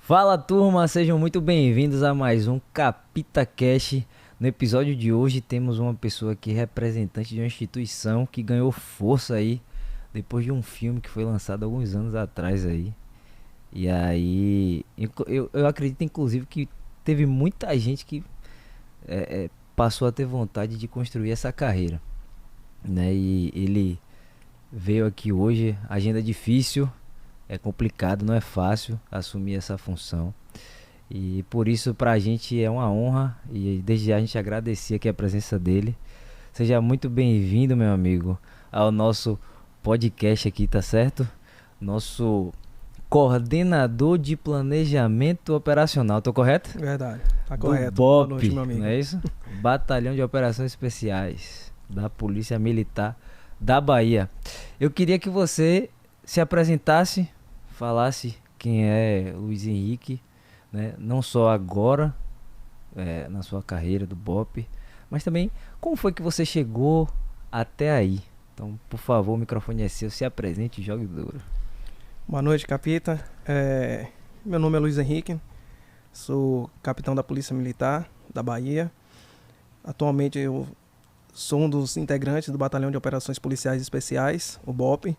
Fala turma, sejam muito bem-vindos a mais um Capita Cash. No episódio de hoje temos uma pessoa aqui, representante de uma instituição que ganhou força aí depois de um filme que foi lançado alguns anos atrás aí. E aí, eu acredito inclusive que teve muita gente que passou a ter vontade de construir essa carreira, né? E ele veio aqui hoje, agenda difícil. É complicado, não é fácil assumir essa função. E por isso pra gente é uma honra e desde já a gente agradecer aqui a presença dele. Seja muito bem-vindo, meu amigo, ao nosso podcast aqui, tá certo? Nosso coordenador de planejamento operacional, tô correto? Verdade, tá Do correto. BOP, Boa noite, meu amigo. não é isso? Batalhão de Operações Especiais da Polícia Militar da Bahia. Eu queria que você se apresentasse, falasse quem é Luiz Henrique, né? Não só agora, na sua carreira do BOP, mas também como foi que você chegou até aí. Então, por favor, o microfone é seu, se apresente e jogue duro. Boa noite, Capita. Meu nome é Luiz Henrique, sou capitão da Polícia Militar da Bahia. Atualmente eu sou um dos integrantes do Batalhão de Operações Policiais Especiais, o BOP.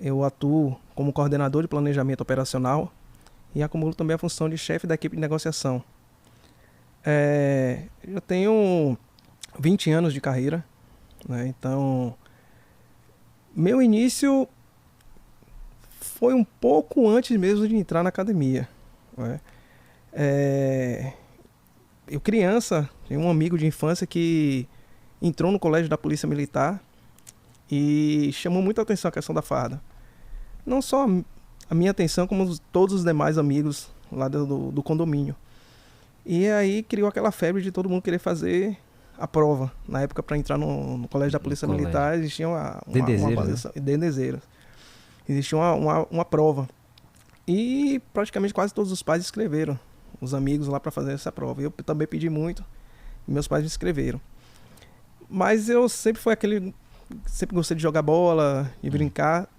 Eu atuo como coordenador de planejamento operacional e acumulo também a função de chefe da equipe de negociação. Eu tenho 20 anos de carreira, né? Então, meu início foi um pouco antes mesmo de entrar na academia, né? Eu criança, tinha um amigo de infância que entrou no colégio da Polícia Militar e chamou muita atenção a questão da farda. Não só a minha atenção, como todos os demais amigos lá do condomínio. E aí criou aquela febre de todo mundo querer fazer a prova. Na época, para entrar no colégio da Polícia Militar, existia uma avaliação. Dendezeiros. Existia uma prova. E praticamente quase todos os pais escreveram os amigos lá para fazer essa prova. Eu também pedi muito e meus pais me inscreveram. Mas eu sempre fui sempre gostei de jogar bola e brincar.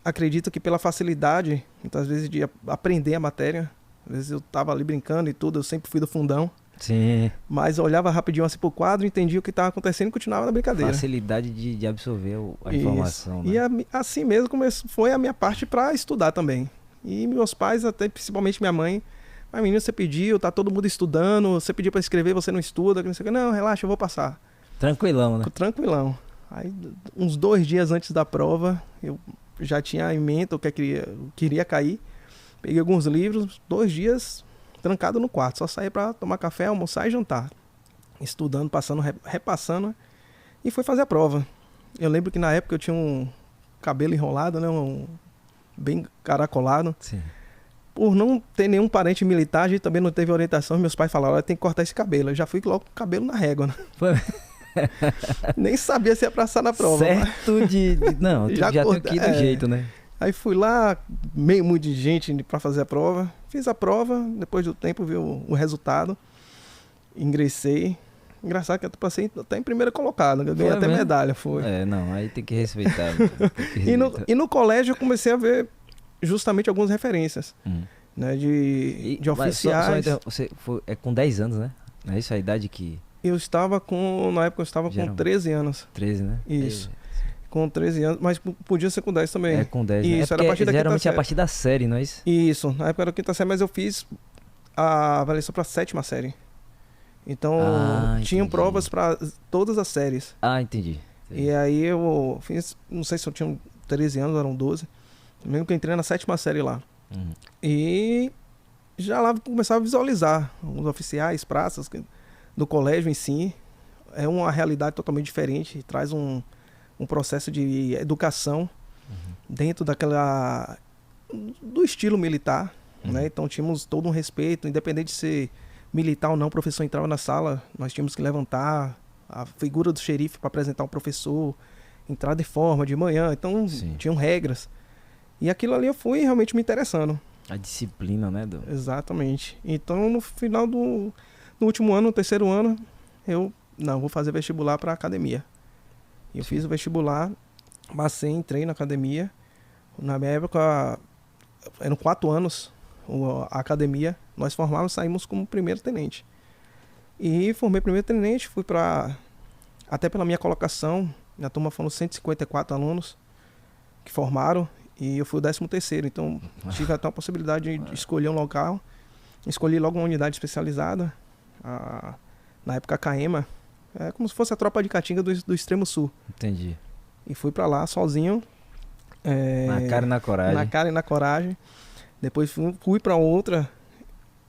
Acredito que pela facilidade, muitas vezes, de aprender a matéria. Às vezes eu estava ali brincando e tudo, eu sempre fui do fundão. Sim. Mas eu olhava rapidinho assim pro quadro, entendia o que estava acontecendo e continuava na brincadeira. Facilidade de absorver a informação, né? E assim mesmo foi a minha parte para estudar também. E meus pais, até principalmente minha mãe, mas menino, você pediu, tá todo mundo estudando, você pediu para escrever, você não estuda, não sei o que. Não, relaxa, eu vou passar. Tranquilão, né? Tranquilão. Aí, uns 2 dias antes da prova, eu já tinha em mente o que eu queria cair. Peguei alguns livros, 2 dias trancado no quarto. Só saí para tomar café, almoçar e jantar. Estudando, passando, repassando. E fui fazer a prova. Eu lembro que na época eu tinha um cabelo enrolado, né? Bem caracolado. Sim. Por não ter nenhum parente militar, a gente também não teve orientação. Meus pais falaram, tem que cortar esse cabelo. Eu já fui logo com o cabelo na régua, né? Foi. Nem sabia se ia passar na prova. Certo Não, já tem que ir do jeito, né? Aí fui lá, meio muito de gente para fazer a prova. Fiz a prova, depois do tempo vi o resultado. Ingressei. Engraçado que eu passei até em primeira colocada. Eu ganhei até medalha, foi. Não, aí tem que respeitar. E no colégio eu comecei a ver justamente algumas referências. Né, de oficiais. Você é com 10 anos, né? Não é isso a idade que... Na época eu estava com 13 anos. 13, né? Isso. Com 13 anos, mas podia ser com 10 também. É, com 10. Isso, era a partir da geralmente é a partir da série, não é isso? Isso, na época era a quinta série, mas eu fiz a avaliação para a 7ª série. Então, tinham provas para todas as séries. Entendi. E aí eu fiz, não sei se eu tinha 13 anos, eram 12. Eu lembro que eu entrei na 7ª série lá. E já lá começava a visualizar os oficiais, praças do colégio em si. É uma realidade totalmente diferente, traz um processo de educação dentro do estilo militar, né? Então tínhamos todo um respeito, independente de ser militar ou não. O professor entrava na sala, nós tínhamos que levantar a figura do xerife para apresentar o professor, entrar de forma de manhã, então tinham regras. E aquilo ali eu fui realmente me interessando. A disciplina, né? Exatamente. Então no final no último ano, no 3º ano, eu vou fazer vestibular para academia. Eu fiz o vestibular, passei, entrei na academia. Na minha época, eram 4 anos a academia, nós formávamos, saímos como primeiro tenente. E formei primeiro tenente, fui para, até pela minha colocação, minha turma foram 154 alunos que formaram, e eu fui o 13º, então tive até a possibilidade de escolher um local. Escolhi logo uma unidade especializada, na época a CAEMA, como se fosse a tropa de Caatinga do extremo sul. Entendi. E fui para lá sozinho. Na cara e na coragem. Na cara e na coragem. Depois fui para outra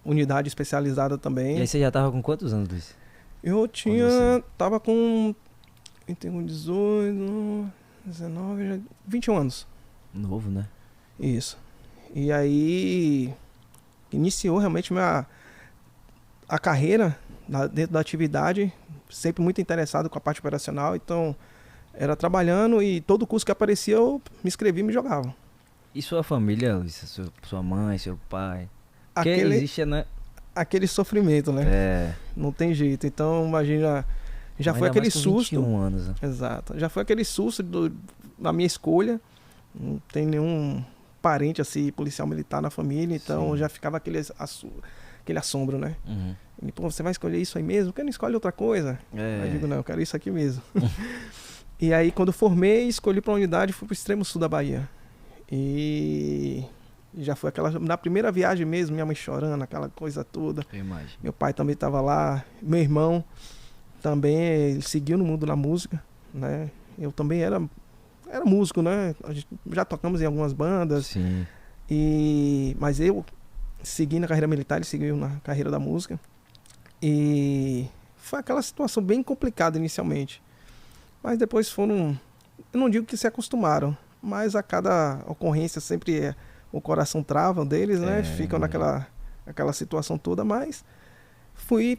unidade especializada também. E aí você já tava com quantos anos, Luiz? Eu tava com 18, 19, 21 anos. Novo, né? Isso. E aí iniciou realmente a carreira dentro da atividade, sempre muito interessado com a parte operacional, então era trabalhando e todo curso que aparecia eu me inscrevia e me jogava. E sua família, Luiz? Sua mãe, seu pai? Porque existe, né? Aquele sofrimento, né? Não tem jeito. Então, imagina, já foi aquele susto. 21 anos, né? Exato. Já foi aquele susto na minha escolha. Não tem nenhum parente assim, policial militar na família, então já ficava aquele assombro, né? Uhum. E, pô, você vai escolher isso aí mesmo? Por que não escolhe outra coisa? Eu digo, não, eu quero isso aqui mesmo. E aí, quando formei, escolhi para a unidade, fui para o extremo sul da Bahia. E já foi na primeira viagem mesmo, minha mãe chorando, aquela coisa toda. Eu imagino. Meu pai também estava lá, meu irmão também, ele seguiu no mundo da música, né? Eu também era músico, né? Já tocamos em algumas bandas. Sim. Mas eu segui na carreira militar, ele seguiu na carreira da música. E foi aquela situação bem complicada inicialmente. Mas depois eu não digo que se acostumaram, mas a cada ocorrência sempre o coração trava deles, né? Ficam naquela situação toda, mas fui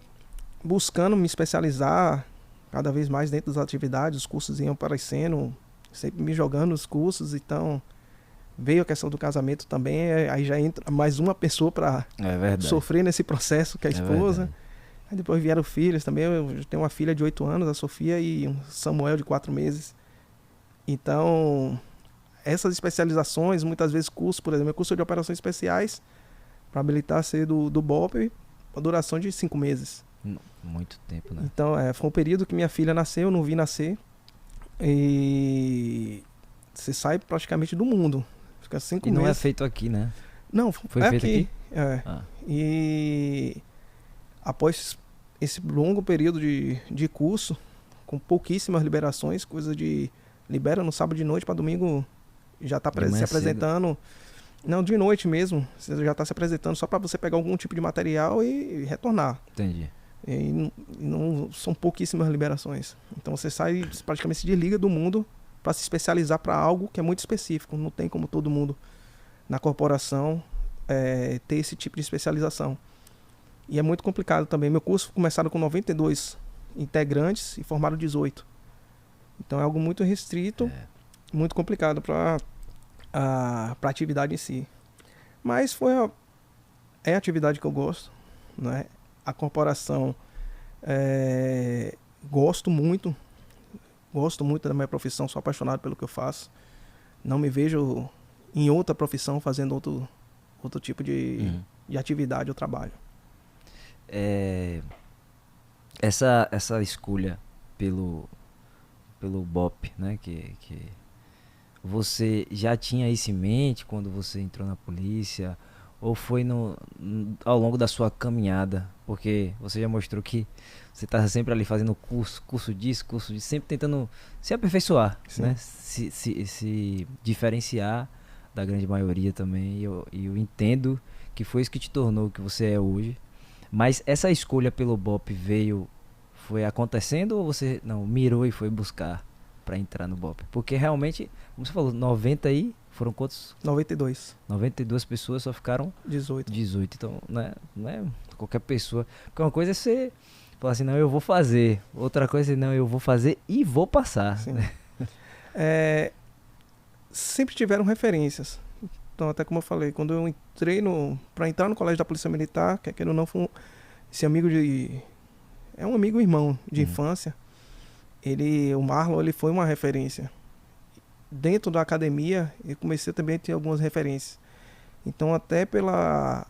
buscando me especializar cada vez mais dentro das atividades, os cursos iam aparecendo, sempre me jogando nos cursos, então veio a questão do casamento também, aí já entra mais uma pessoa para sofrer nesse processo, que é a esposa. Aí depois vieram filhos também, eu tenho uma filha de 8 anos, a Sofia, e um Samuel de 4 meses. Então, essas especializações, muitas vezes curso, por exemplo, curso de operações especiais, para habilitar ser do BOPE, a duração de 5 meses. Muito tempo, né? Então, foi um período que minha filha nasceu, eu não vi nascer. E você sai praticamente do mundo. Fica 5 meses. E não é feito aqui, né? Não, foi feito aqui? E após esse longo período de curso, com pouquíssimas liberações, coisa de libera no sábado de noite para domingo, já está se apresentando. Cedo. Não, de noite mesmo, você já está se apresentando só para você pegar algum tipo de material e retornar. Entendi. E não são pouquíssimas liberações. Então você praticamente se desliga do mundo para se especializar para algo que é muito específico. Não tem como todo mundo na corporação ter esse tipo de especialização. E é muito complicado também. Meu curso começaram com 92 integrantes e formaram 18. Então é algo muito restrito, muito complicado para a atividade em si. Mas é a atividade que eu gosto, né? A corporação, gosto muito da minha profissão, sou apaixonado pelo que eu faço. Não me vejo em outra profissão fazendo outro tipo de atividade ou trabalho. Essa escolha pelo BOPE, né, que você já tinha isso em mente quando você entrou na polícia, ou foi ao longo da sua caminhada? Porque você já mostrou que você está sempre ali fazendo curso disso, sempre tentando se aperfeiçoar, né? Se diferenciar da grande maioria também, e eu entendo que foi isso que te tornou o que você é hoje. Mas essa escolha pelo BOPE foi acontecendo, ou você mirou e foi buscar para entrar no BOPE? Porque realmente, como você falou, 90 aí, foram quantos? 92. 92 pessoas, só ficaram 18. Então, não é qualquer pessoa. Porque uma coisa é você falar assim, não, eu vou fazer. Outra coisa é, não, eu vou fazer e vou passar. Sim. Sempre tiveram referências. Então, até como eu falei, quando eu entrei para entrar no colégio da Polícia Militar, que ou não, foi esse amigo é um amigo irmão de infância. O Marlon, ele foi uma referência. Dentro da academia, eu comecei também a ter algumas referências. Então, até pela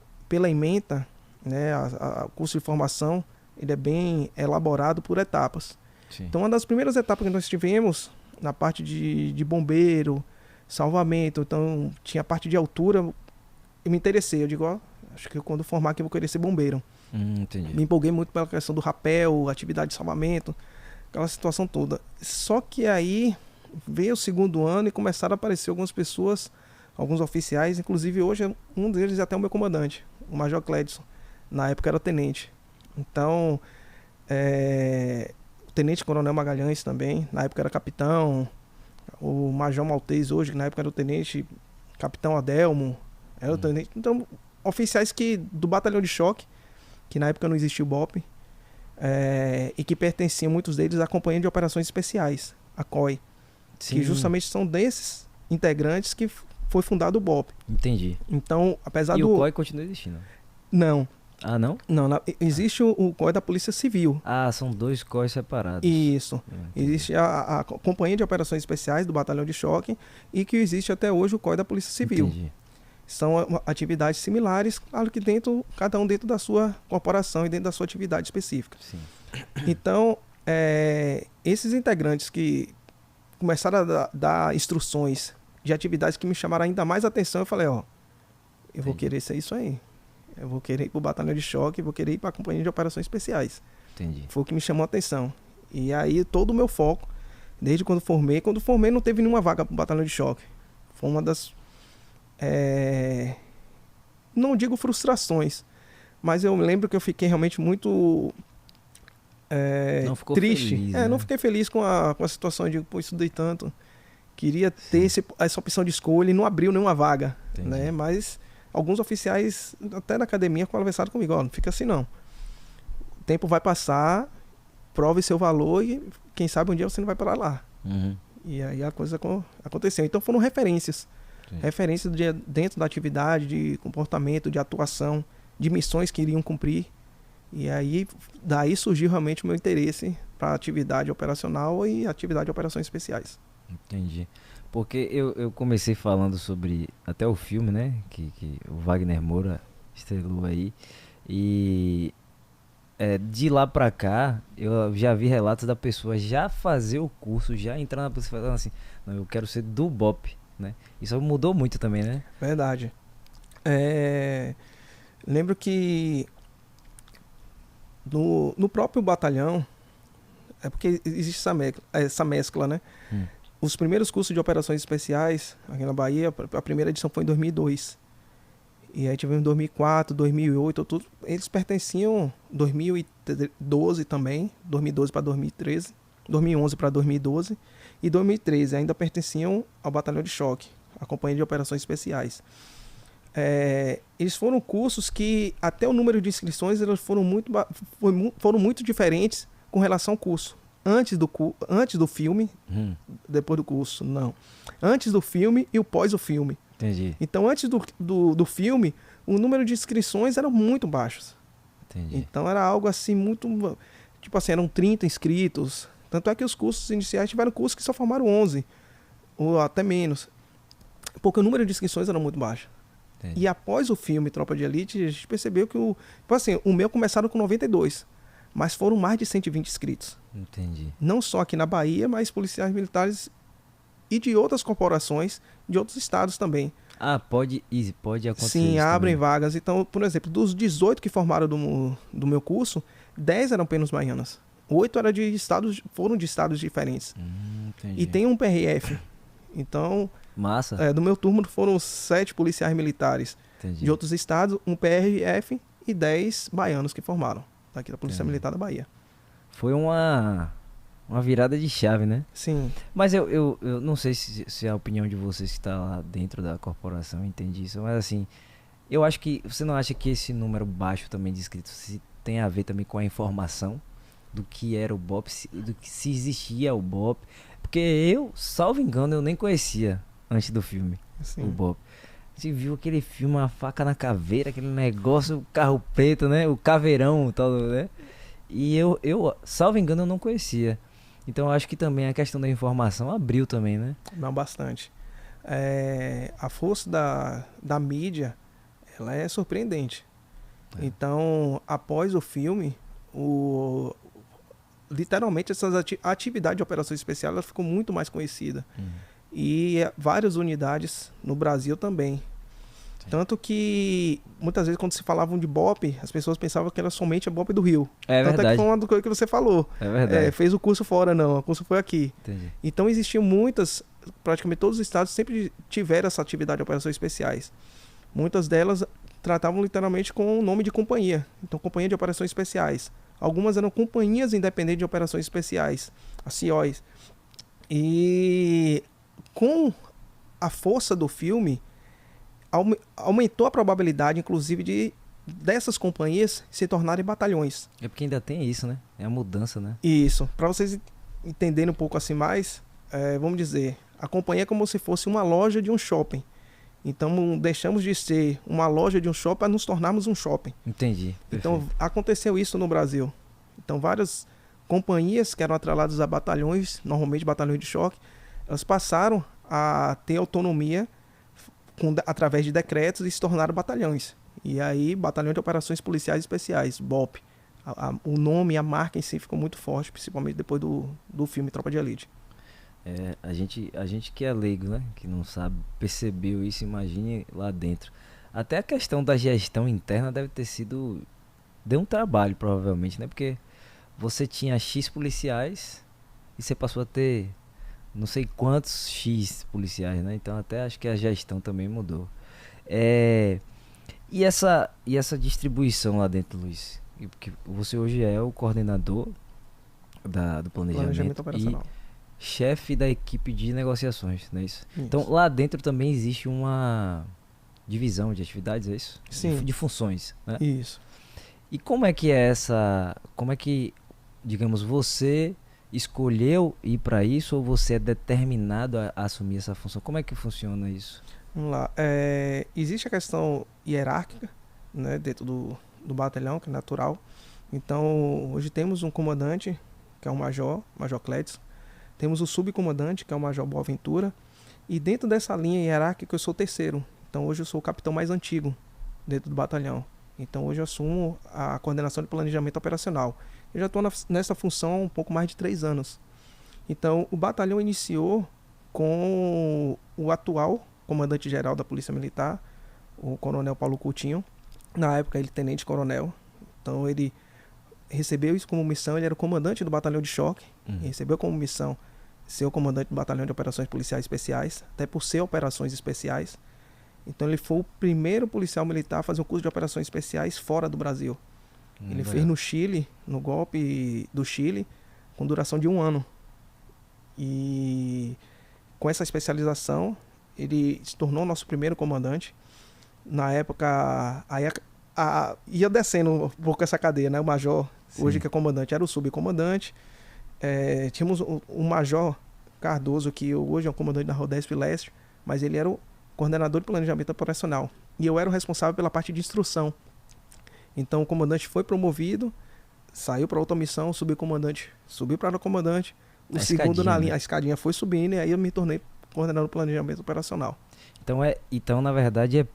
ementa, né, o curso de formação, ele é bem elaborado por etapas. Sim. Então, uma das primeiras etapas que nós tivemos, na parte de bombeiro, salvamento, então tinha a parte de altura, eu me interessei, eu digo, ó, acho que quando formar aqui eu vou querer ser bombeiro. Entendi. Me empolguei muito pela questão do rapel, atividade de salvamento, aquela situação toda. Só que aí veio o segundo ano e começaram a aparecer algumas pessoas, alguns oficiais, inclusive hoje um deles é até o meu comandante, o Major Cledson. Na época era tenente. Então, o Tenente Coronel Magalhães também, na época era capitão, o Major Maltês hoje, que na época era o tenente, Capitão Adelmo, era o tenente. Então, oficiais do Batalhão de Choque, que na época não existia o BOP, e que pertenciam, muitos deles, à Companhia de Operações Especiais, a COI, Sim. que justamente são desses integrantes que foi fundado o BOP. Entendi. Então, apesar E do... o COI continua existindo? Não. Ah, não? Não, existe o COI da Polícia Civil. Ah, são 2 COIs separados. Isso. Entendi. Existe a Companhia de Operações Especiais do Batalhão de Choque e que existe até hoje o COI da Polícia Civil. Entendi. São atividades similares, claro que cada um dentro da sua corporação e dentro da sua atividade específica. Sim. Então, esses integrantes que começaram a dar instruções de atividades que me chamaram ainda mais atenção, eu falei, ó, eu vou querer ser isso aí. Eu vou querer ir para o Batalhão de Choque, vou querer ir para a Companhia de Operações Especiais. Entendi. Foi o que me chamou a atenção. E aí todo o meu foco, desde quando formei não teve nenhuma vaga para o Batalhão de Choque. Foi uma das... não digo frustrações, mas eu lembro que eu fiquei realmente muito Não ficou triste. feliz, né? Não fiquei feliz com a situação. Eu digo, pô, estudei tanto. Queria ter essa opção de escolha e não abriu nenhuma vaga. Né? Mas alguns oficiais, até na academia, conversaram comigo, ó, não fica assim não. O tempo vai passar, prove seu valor e quem sabe um dia você não vai para lá. Uhum. E aí a coisa aconteceu. Então foram referências. Sim. Referências dentro da atividade, de comportamento, de atuação, de missões que iriam cumprir. E aí, daí surgiu realmente o meu interesse para atividade operacional e atividade de operações especiais. Entendi. Porque eu comecei falando sobre até o filme, né? Que o Wagner Moura estrelou aí. E de lá pra cá, eu já vi relatos da pessoa já fazer o curso, já entrar na polícia falando assim, não, eu quero ser do BOP, né? Isso mudou muito também, né? Verdade. Lembro que no próprio batalhão, porque existe essa mescla, né? Os primeiros cursos de operações especiais aqui na Bahia, a primeira edição foi em 2002. E aí tivemos em 2004, 2008, eles pertenciam 2012 também, 2012 para 2013, 2011 para 2012 e 2013 ainda pertenciam ao Batalhão de Choque, a Companhia de Operações Especiais. Eles foram cursos que até o número de inscrições eles foram muito diferentes com relação ao curso. Antes do filme, depois do curso, não. Antes do filme e o pós o filme. Entendi. Então, antes do filme, o número de inscrições era muito baixo. Entendi. Então, era algo assim, muito... Tipo assim, eram 30 inscritos. Tanto é que os cursos iniciais tiveram cursos que só formaram 11, ou até menos. Porque o número de inscrições era muito baixo. Entendi. E após o filme Tropa de Elite, a gente percebeu que tipo assim, o meu começaram com 92, mas foram mais de 120 inscritos. Entendi. Não só aqui na Bahia, mas policiais militares e de outras corporações, de outros estados também. Ah, pode acontecer. Sim, isso abrem também. vagas. Então, por exemplo, dos 18 que formaram do meu curso, 10 eram apenas baianas. 8 foram de estados diferentes. Entendi. E tem um PRF. Então, Massa. do meu turno foram 7 policiais militares. Entendi. De outros estados, um PRF e 10 baianos que formaram. Daqui da Polícia Entendi. Militar da Bahia. Foi uma virada de chave, né? Sim. Mas eu não sei se a opinião de vocês que está lá dentro da corporação entende isso, mas assim, eu acho que você não acha que esse número baixo também de inscritos tem a ver também com a informação do que era o BOP, do que se existia o BOP? Porque eu, salvo engano, eu nem conhecia antes do filme Sim. o BOP. Você viu aquele filme, a faca na caveira, aquele negócio, o carro preto, né? O caveirão, tal, né? E eu, salvo engano, eu não conhecia. Então eu acho que também a questão da informação abriu também, né? Não, bastante. A força da mídia ela é surpreendente. Então, após o filme, literalmente essas atividades de operações especiais ela ficou muito mais conhecida. E várias unidades no Brasil também. Sim. Tanto que muitas vezes quando se falavam de BOPE, as pessoas pensavam que era somente a BOPE do Rio. Tanto verdade. É que foi uma coisa que você falou. É verdade. Fez o curso fora, não. O curso foi aqui. Entendi. Então existiam praticamente todos os estados sempre tiveram essa atividade de operações especiais. Muitas delas tratavam literalmente com o nome de companhia. Então, companhia de operações especiais. Algumas eram companhias independentes de operações especiais, as CIOs. E com a força do filme, aumentou a probabilidade, inclusive, dessas companhias se tornarem batalhões. É porque ainda tem isso, né? É a mudança, né? Isso. Para vocês entenderem um pouco assim mais, vamos dizer, a companhia é como se fosse uma loja de um shopping. Então, deixamos de ser uma loja de um shopping para nos tornarmos um shopping. Entendi. Perfeito. Então, aconteceu isso no Brasil. Então, várias companhias que eram atreladas a batalhões, normalmente batalhões de choque, elas passaram a ter autonomia através de decretos e se tornaram batalhões. E aí, Batalhão de Operações Policiais Especiais, BOP. O nome e a marca em si ficou muito forte, principalmente depois do filme Tropa de Elite. A gente que é leigo, né? Que não sabe, percebeu isso, imagine lá dentro. Até a questão da gestão interna deve ter sido... Deu um trabalho, provavelmente, né? Porque você tinha X policiais e você passou a ter não sei quantos X policiais, né? Então até acho que a gestão também mudou. E essa distribuição lá dentro, Luiz? Porque você hoje é o coordenador do planejamento operacional. Chefe da equipe de negociações, não é isso? Então lá dentro também existe uma divisão de atividades, é isso? Sim. De funções, né? Isso. E como é que como é que, digamos, você escolheu ir para isso ou você é determinado a assumir essa função? Como é que funciona isso? Vamos lá. Existe a questão hierárquica, né, dentro do batalhão, que é natural. Então, hoje temos um comandante, que é o Major Clédson. Temos o subcomandante, que é o Major Boaventura. E dentro dessa linha hierárquica, eu sou o terceiro. Então, hoje eu sou o capitão mais antigo dentro do batalhão. Então, hoje eu assumo a coordenação de planejamento operacional. Eu já estou nessa função há um pouco mais de 3 anos. Então, o batalhão iniciou com o atual comandante-geral da Polícia Militar, o coronel Paulo Coutinho. Na época, ele tenente-coronel. Então, ele recebeu isso como missão, ele era o comandante do batalhão de choque, recebeu como missão ser o comandante do batalhão de operações policiais especiais, até por ser operações especiais. Então ele foi o primeiro policial militar a fazer um curso de operações especiais fora do Brasil. Ele fez no Chile, no golpe do Chile, com duração de 1 ano. E com essa especialização, ele se tornou o nosso primeiro comandante. Na época, ia descendo um pouco essa cadeia, né? O major, hoje que é comandante, era o subcomandante. Tínhamos o Major Cardoso, que hoje é o comandante da Rodesp Leste, mas ele era o coordenador de planejamento operacional. E eu era o responsável pela parte de instrução. Então o comandante foi promovido, saiu para outra missão, o subcomandante subiu para o comandante, o segundo na linha, a escadinha foi subindo, e aí eu me tornei coordenador de planejamento operacional. Então na verdade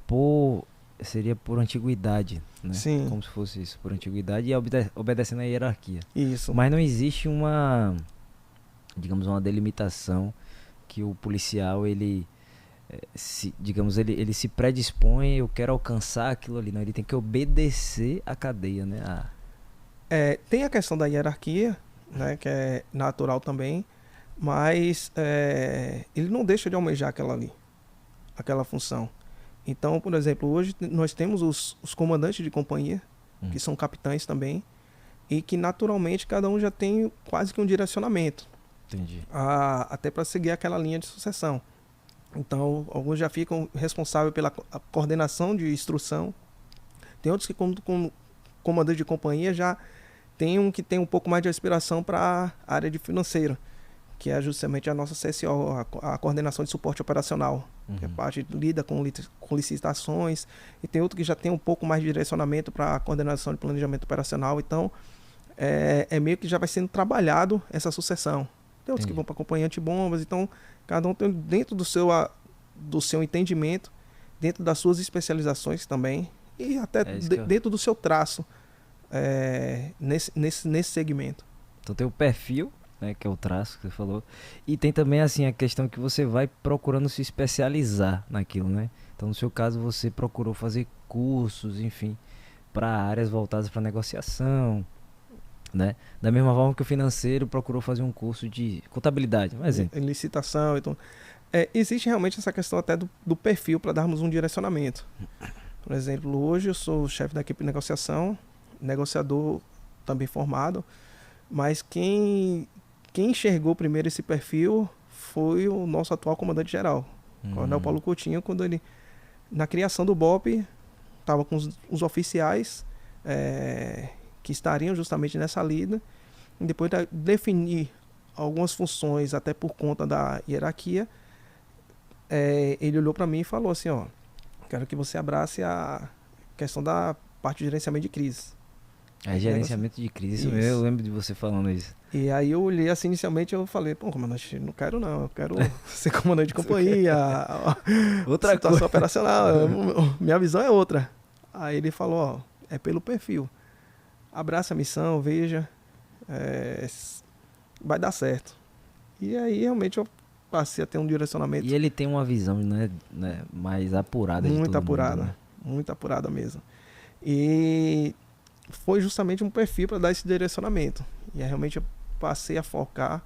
seria por antiguidade, né? Sim. Como se fosse isso, por antiguidade e obedecendo a hierarquia. Isso. Mas não existe uma delimitação que o policial, ele se predispõe, eu quero alcançar aquilo ali. Não, ele tem que obedecer a cadeia, né? Tem a questão da hierarquia, né, que é natural também, mas ele não deixa de almejar aquela função. Então, por exemplo, hoje nós temos os comandantes de companhia, que são capitães também, e que naturalmente cada um já tem quase que um direcionamento. Entendi. Até para seguir aquela linha de sucessão. Então, alguns já ficam responsáveis pela coordenação de instrução. Tem outros que, como comandante de companhia, já tem um que tem um pouco mais de aspiração para a área de financeira, que é justamente a nossa CSO, a coordenação de suporte operacional, que é parte lida com licitações, e tem outro que já tem um pouco mais de direcionamento para a coordenação de planejamento operacional. Então, meio que já vai sendo trabalhado essa sucessão. Tem outros que vão para acompanhante bombas, então cada um tem dentro do seu entendimento dentro das suas especializações também e até dentro do seu traço nesse segmento. Então tem o perfil, né, que é o traço que você falou, e tem também assim a questão que você vai procurando se especializar naquilo, né? Então no seu caso você procurou fazer cursos, enfim, para áreas voltadas para negociação, né? Da mesma forma que o financeiro procurou fazer um curso de contabilidade, um exemplo. Em licitação, então existe realmente essa questão até do perfil para darmos um direcionamento. Por exemplo, hoje eu sou chefe da equipe de negociação, negociador também formado, mas quem enxergou primeiro esse perfil foi o nosso atual comandante-geral, Coronel Paulo Coutinho, quando ele, na criação do BOPE, estava com os oficiais que estariam justamente nessa lida, e depois de definir algumas funções, até por conta da hierarquia, ele olhou para mim e falou assim, ó, quero que você abrace a questão da parte de gerenciamento de crise. Gerenciamento de crise, isso mesmo, eu lembro de você falando isso. E aí eu olhei assim, inicialmente eu falei, pô, comandante, não quero não, eu quero ser comandante de companhia, outra situação coisa operacional, minha visão é outra. Aí ele falou, ó, é pelo perfil, abraça a missão, veja, vai dar certo. E aí realmente eu passei a ter um direcionamento. E ele tem uma visão, né, mais apurada de muito todo apurada, mundo, né? Muito apurada mesmo. E foi justamente um perfil para dar esse direcionamento. E aí realmente eu passei a focar,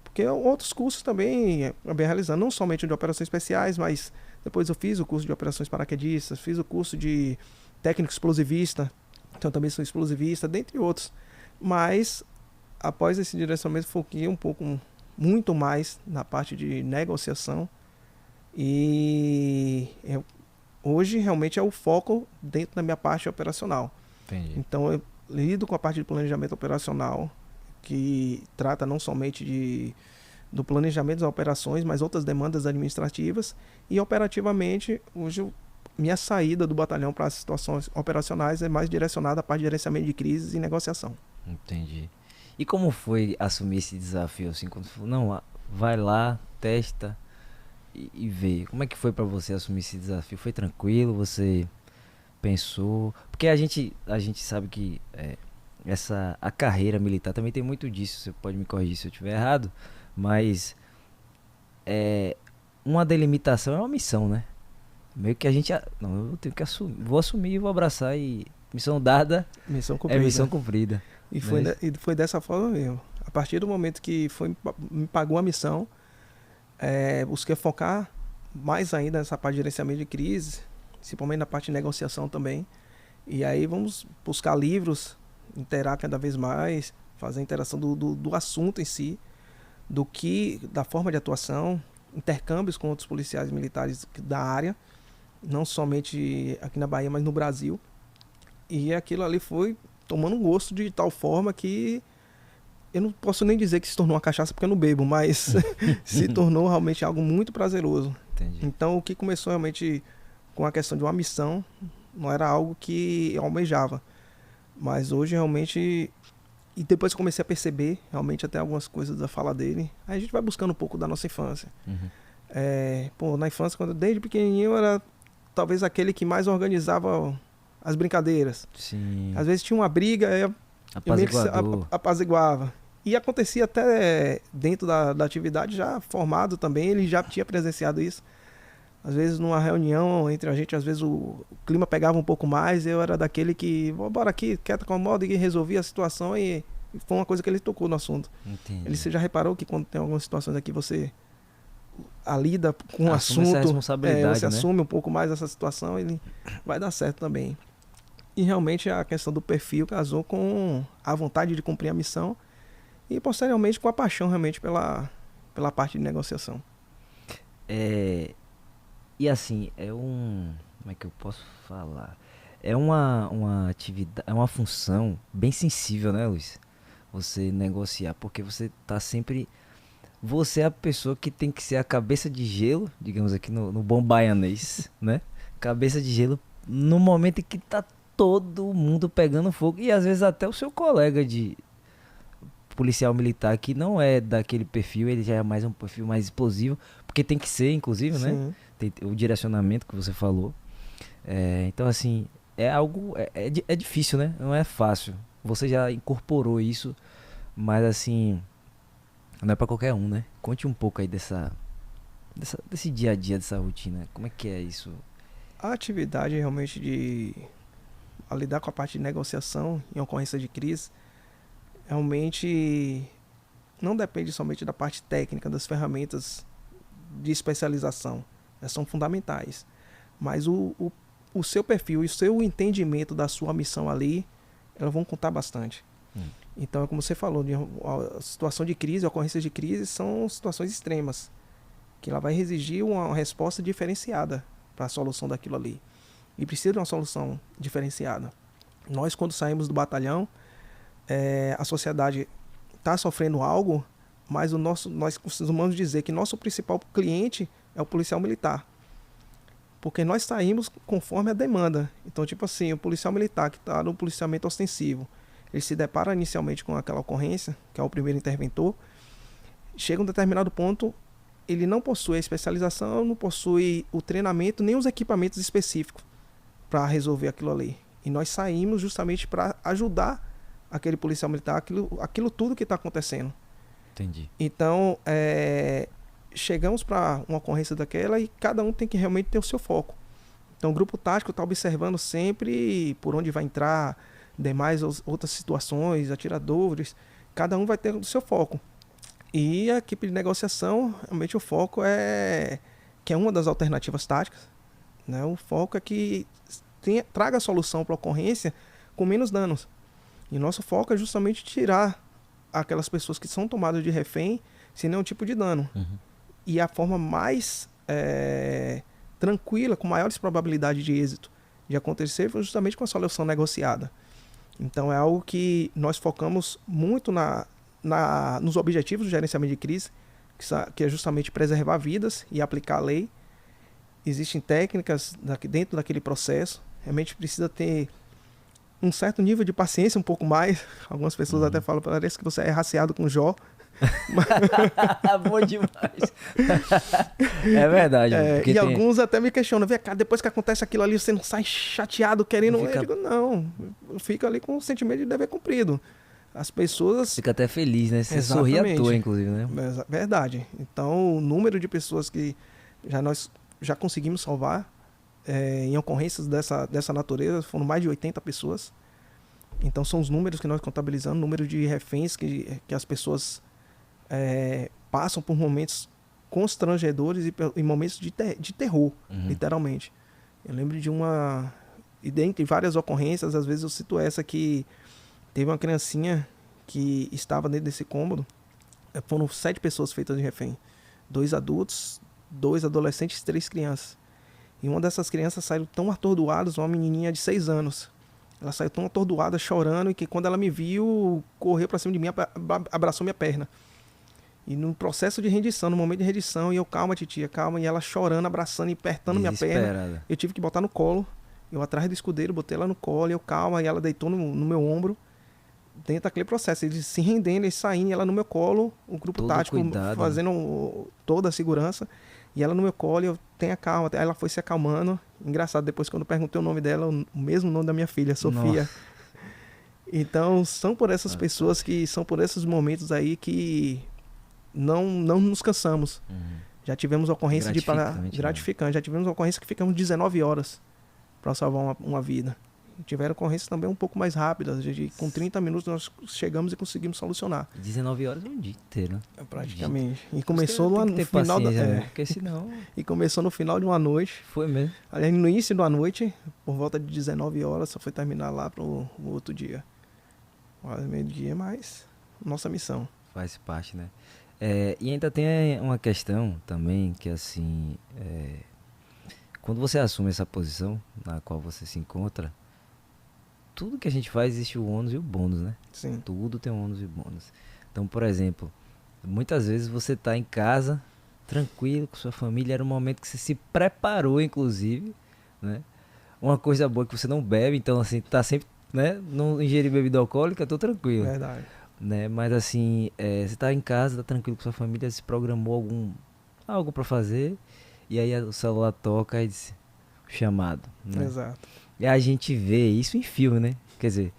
porque outros cursos também acabei realizando, não somente de operações especiais, mas depois eu fiz o curso de operações paraquedistas, fiz o curso de técnico explosivista, então também sou explosivista, dentre outros. Mas após esse direcionamento foquei um pouco, muito mais na parte de negociação, e hoje realmente é o foco dentro da minha parte operacional. Entendi. Então eu lido com a parte de planejamento operacional, que trata não somente do planejamento das operações, mas outras demandas administrativas, e operativamente hoje minha saída do batalhão para as situações operacionais é mais direcionada à parte de gerenciamento de crises e negociação. Entendi. E como foi assumir esse desafio, assim, quando você falou, não, vai lá, testa e vê. Como é que foi para você assumir esse desafio? Foi tranquilo? Você pensou? Porque a gente sabe que a carreira militar também tem muito disso, você pode me corrigir se eu estiver errado, mas uma delimitação é uma missão, né? Meio que a gente, não, eu tenho que assumir, vou assumir, vou abraçar e missão dada missão cumprida. É missão cumprida. E foi dessa forma mesmo. A partir do momento que me pagou a missão, busquei focar mais ainda nessa parte de gerenciamento de crise, principalmente na parte de negociação também. E aí vamos buscar livros, interar cada vez mais, fazer a interação do assunto em si, da forma de atuação, intercâmbios com outros policiais militares da área, não somente aqui na Bahia, mas no Brasil. E aquilo ali foi tomando um gosto de tal forma que eu não posso nem dizer que se tornou uma cachaça porque eu não bebo, mas se tornou realmente algo muito prazeroso. Entendi. Então o que começou realmente com a questão de uma missão não era algo que eu almejava, mas hoje realmente, e depois que comecei a perceber realmente até algumas coisas da fala dele, aí a gente vai buscando um pouco da nossa infância. Na infância, desde pequenininho eu era talvez aquele que mais organizava as brincadeiras. Sim. Às vezes tinha uma briga, eu meio que apaziguava. E acontecia até dentro da atividade, já formado também, ele já tinha presenciado isso. Às vezes numa reunião entre a gente, às vezes o clima pegava um pouco mais, eu era daquele que, bora aqui, quieta, acomoda, e resolvia a situação, e foi uma coisa que ele tocou no assunto. Entendi. Você já reparou que quando tem algumas situações aqui, você lida com o assunto, você assume um pouco mais essa situação, ele vai dar certo também. E realmente a questão do perfil casou com a vontade de cumprir a missão e posteriormente com a paixão realmente pela parte de negociação. E assim, como é que eu posso falar? É uma atividade, é uma função bem sensível, né, Luiz? Você negociar, porque você tá sempre... Você é a pessoa que tem que ser a cabeça de gelo, digamos aqui no bom baianês, né? Cabeça de gelo no momento em que tá todo mundo pegando fogo. E às vezes até o seu colega de policial militar que não é daquele perfil, ele já é mais um perfil mais explosivo, porque tem que ser, inclusive, né? Sim. Tem o direcionamento que você falou. Então, assim, é algo... É difícil, né? Não é fácil. Você já incorporou isso, mas, assim, não é pra qualquer um, né? Conte um pouco aí desse dia a dia, dessa rotina. Como é que é isso? A atividade realmente a lidar com a parte de negociação em ocorrência de crise, realmente não depende somente da parte técnica, das ferramentas de especialização. Elas são fundamentais. Mas o seu perfil e o seu entendimento da sua missão ali, elas vão contar bastante. Então, é como você falou, a situação de crise, a ocorrência de crise são situações extremas, que ela vai exigir uma resposta diferenciada para a solução daquilo ali. E precisa de uma solução diferenciada. Nós, quando saímos do batalhão, a sociedade está sofrendo algo, mas nós costumamos dizer que nosso principal cliente é o policial militar. Porque nós saímos conforme a demanda. Então, tipo assim, o policial militar que está no policiamento ostensivo, ele se depara inicialmente com aquela ocorrência, que é o primeiro interventor, chega a um determinado ponto, ele não possui a especialização, não possui o treinamento, nem os equipamentos específicos para resolver aquilo ali. E nós saímos justamente para ajudar aquele policial militar, aquilo tudo que está acontecendo. Entendi. Então, chegamos para uma ocorrência daquela e cada um tem que realmente ter o seu foco. Então, o grupo tático está observando sempre por onde vai entrar, demais outras situações, atiradores, cada um vai ter o seu foco. E a equipe de negociação, realmente o foco que é uma das alternativas táticas, né? O foco é que traga a solução para a ocorrência com menos danos. E nosso foco é justamente tirar aquelas pessoas que são tomadas de refém sem nenhum tipo de dano. E a forma mais tranquila, com maiores probabilidades de êxito de acontecer, foi justamente com a solução negociada. Então é algo que nós focamos muito nos objetivos do gerenciamento de crise, que é justamente preservar vidas e aplicar a lei. Existem técnicas dentro daquele processo. Realmente precisa ter um certo nível de paciência, um pouco mais. Algumas pessoas até falam, parece que você é raciado com Jó. Bom demais. É verdade. E alguns até me questionam, vê, cara, depois que acontece aquilo ali, você não sai chateado, querendo... Eu digo, não, eu fico ali com o sentimento de dever cumprido. As pessoas... Fica até feliz, né? Você sorri à toa, inclusive, né? Verdade. Então, o número de pessoas que nós já conseguimos salvar em ocorrências dessa natureza foram mais de 80 pessoas. Então, são os números que nós contabilizamos, número de reféns que as pessoas passam por momentos constrangedores e momentos de terror, literalmente. Eu lembro de e dentre várias ocorrências, às vezes eu cito essa que teve uma criancinha que estava dentro desse cômodo. Foram 7 pessoas feitas de refém. 2 adultos, 2 adolescentes e 3 crianças. E uma dessas crianças saiu tão atordoada, uma menininha de 6 anos. Ela saiu tão atordoada, chorando, e que quando ela me viu, correu para cima de mim, abraçou minha perna. E no processo de rendição, no momento de rendição, e eu, calma, titia, calma, e ela chorando, abraçando e apertando minha perna. Eu tive que botar no colo. Eu atrás do escudeiro, botei ela no colo, e eu, calma, e ela deitou no meu ombro. Dentro daquele processo, eles se rendendo, eles saindo, e ela no meu colo, o grupo todo tático cuidado, fazendo toda a segurança, e ela no meu colo, e eu, tenha calma, aí ela foi se acalmando. Engraçado, depois quando eu perguntei o nome dela, o mesmo nome da minha filha, Sofia. Nossa. Então, são por essas pessoas são por esses momentos aí que não nos cansamos. Já tivemos ocorrência gratificante, já tivemos ocorrência que ficamos 19 horas para salvar uma vida. Tiveram ocorrências também um pouco mais rápidas. Com 30 minutos nós chegamos e conseguimos solucionar. 19 horas é um dia inteiro, né? Praticamente. E começou no final porque senão... E começou no final de uma noite. Foi mesmo. Aliás, no início da noite, por volta de 19 horas, só foi terminar lá pro outro dia. Quase meio-dia, mas nossa missão. Faz parte, né? E ainda tem uma questão também, que assim... quando você assume essa posição na qual você se encontra, tudo que a gente faz existe o ônus e o bônus, né? Sim. Tudo tem ônus e bônus. Então, por exemplo, muitas vezes você tá em casa, tranquilo, com sua família, era um momento que você se preparou, inclusive, né? Uma coisa boa é que você não bebe, então assim, tá sempre, né? Não ingerir bebida alcoólica, tô tranquilo. Verdade. Né? Mas assim, você tá em casa, tá tranquilo com sua família, se programou algo pra fazer, e aí o celular toca e diz, chamado, né? Exato. E a gente vê isso em filme, né? Quer dizer,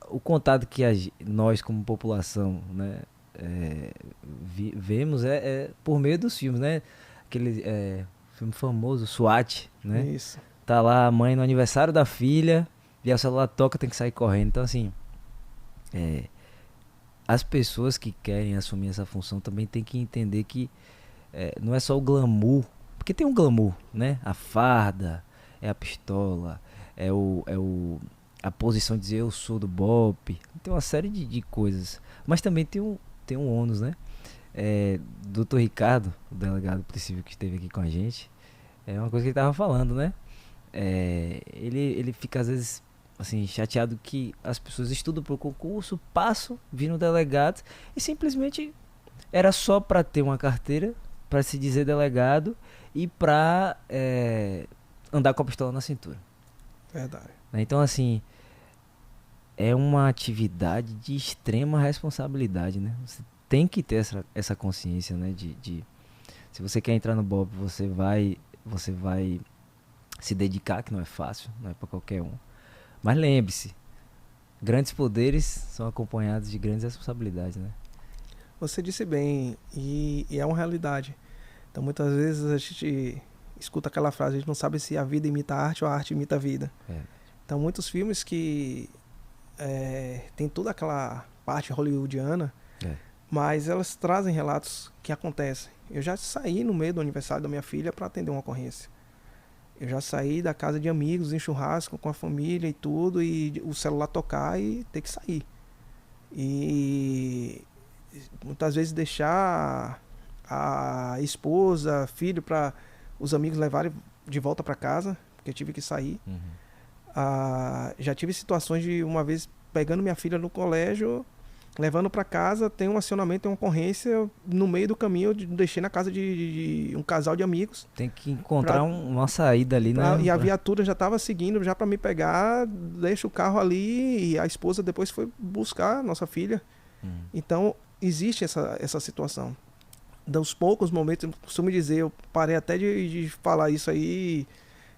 o contato que nós como população, né, vemos é por meio dos filmes, né? Aquele filme famoso, SWAT, né? Isso. Tá lá a mãe no aniversário da filha, e aí o celular toca, tem que sair correndo. Então, assim, as pessoas que querem assumir essa função também tem que entender que não é só o glamour, porque tem um glamour, né? A farda, é a pistola, a posição de dizer eu sou do BOPE, tem uma série de coisas. Mas também tem um ônus, né? Dr. Ricardo, o delegado policial que esteve aqui com a gente, é uma coisa que ele tava falando, né? Ele fica às vezes assim, chateado que as pessoas estudam para o concurso, passam, viram delegados e simplesmente era só para ter uma carteira, para se dizer delegado e para andar com a pistola na cintura. Verdade. Então, assim, é uma atividade de extrema responsabilidade, né? Você tem que ter essa consciência, né? Se você quer entrar no BOPE, você vai se dedicar, que não é fácil, não é para qualquer um. Mas lembre-se, grandes poderes são acompanhados de grandes responsabilidades, né? Você disse bem, e é uma realidade. Então, muitas vezes a gente escuta aquela frase, a gente não sabe se a vida imita a arte ou a arte imita a vida. Então, muitos filmes que tem toda aquela parte hollywoodiana, mas elas trazem relatos que acontecem. Eu já saí no meio do aniversário da minha filha para atender uma ocorrência. Eu já saí da casa de amigos em churrasco com a família e tudo, e o celular tocar e ter que sair. E muitas vezes deixar a esposa, filho, para os amigos levarem de volta para casa, porque eu tive que sair. Já tive situações de uma vez pegando minha filha no colégio, levando para casa, tem um acionamento, tem uma ocorrência, no meio do caminho eu deixei na casa de um casal de amigos. Tem que encontrar uma saída ali, né? E a viatura já estava seguindo já para me pegar, deixa o carro ali e a esposa depois foi buscar a nossa filha. Então existe essa situação. Dos poucos momentos, eu costumo dizer, eu parei até de falar isso aí,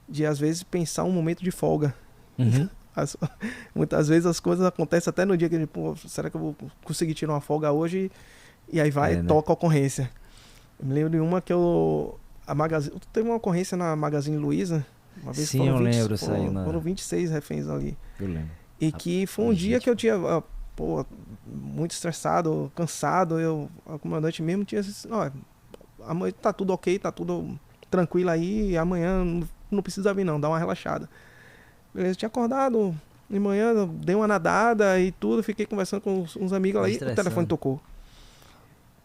de às vezes pensar um momento de folga. Muitas vezes as coisas acontecem até no dia que será que eu vou conseguir tirar uma folga hoje? E aí vai, toca a ocorrência. Eu me lembro de uma que teve uma ocorrência na Magazine Luiza. Uma vez. Sim, eu lembro. Foram 26 reféns ali. Eu lembro. E que foi um dia que eu tinha muito estressado, cansado. A comandante mesmo tinha assim, amanhã tá tudo ok, tá tudo tranquilo aí, amanhã não precisa vir não, dá uma relaxada. Beleza, tinha acordado de manhã, dei uma nadada e tudo, fiquei conversando com uns amigos aí, o telefone tocou.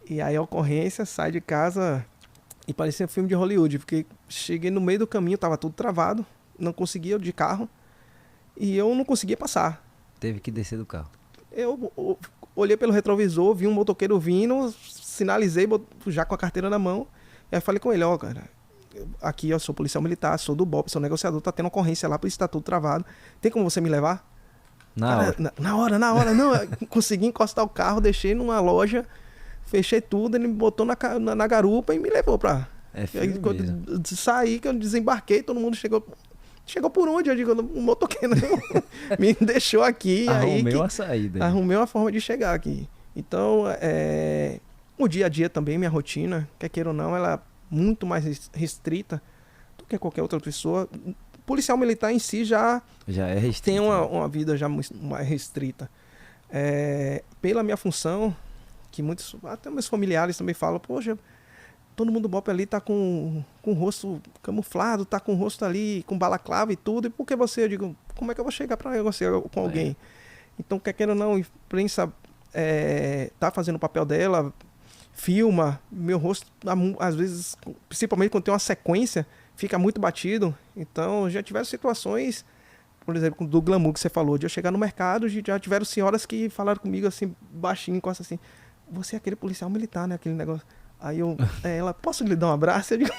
E aí a ocorrência, sai de casa e parecia um filme de Hollywood, porque cheguei no meio do caminho, tava tudo travado, não conseguia de carro e eu não conseguia passar. Teve que descer do carro. Eu olhei pelo retrovisor, vi um motoqueiro vindo, sinalizei já com a carteira na mão, e aí falei com ele, cara, aqui eu sou policial militar, sou do BOPE, sou negociador, tá tendo ocorrência lá, por isso tá tudo travado. Tem como você me levar? Na hora, não, consegui encostar o carro, deixei numa loja, fechei tudo, ele me botou na garupa e me levou pra... Aí, quando eu saí, que eu desembarquei, todo mundo chegou por onde? Eu digo, o motoqueiro me deixou aqui. Arrumei uma saída. Arrumei uma forma de chegar aqui. Então, o dia a dia também, minha rotina, quer queira ou não, ela é muito mais restrita do que qualquer outra pessoa. O policial militar em si já é restrito, tem uma vida já mais restrita. Pela minha função, que muitos, até meus familiares também falam, poxa, todo mundo do BOPE ali tá com o rosto camuflado, tá com o rosto ali com balaclava e tudo, e por que você? Eu digo, como é que eu vou chegar para negociar com alguém? Então, quer queira ou não, a imprensa tá fazendo o papel dela, filma, meu rosto, às vezes, principalmente quando tem uma sequência, fica muito batido. Então, já tiveram situações, por exemplo, do glamour que você falou, de eu chegar no mercado, já tiveram senhoras que falaram comigo assim, baixinho, encosta assim, você é aquele policial militar, né, aquele negócio. Aí ela, posso lhe dar um abraço? Eu digo,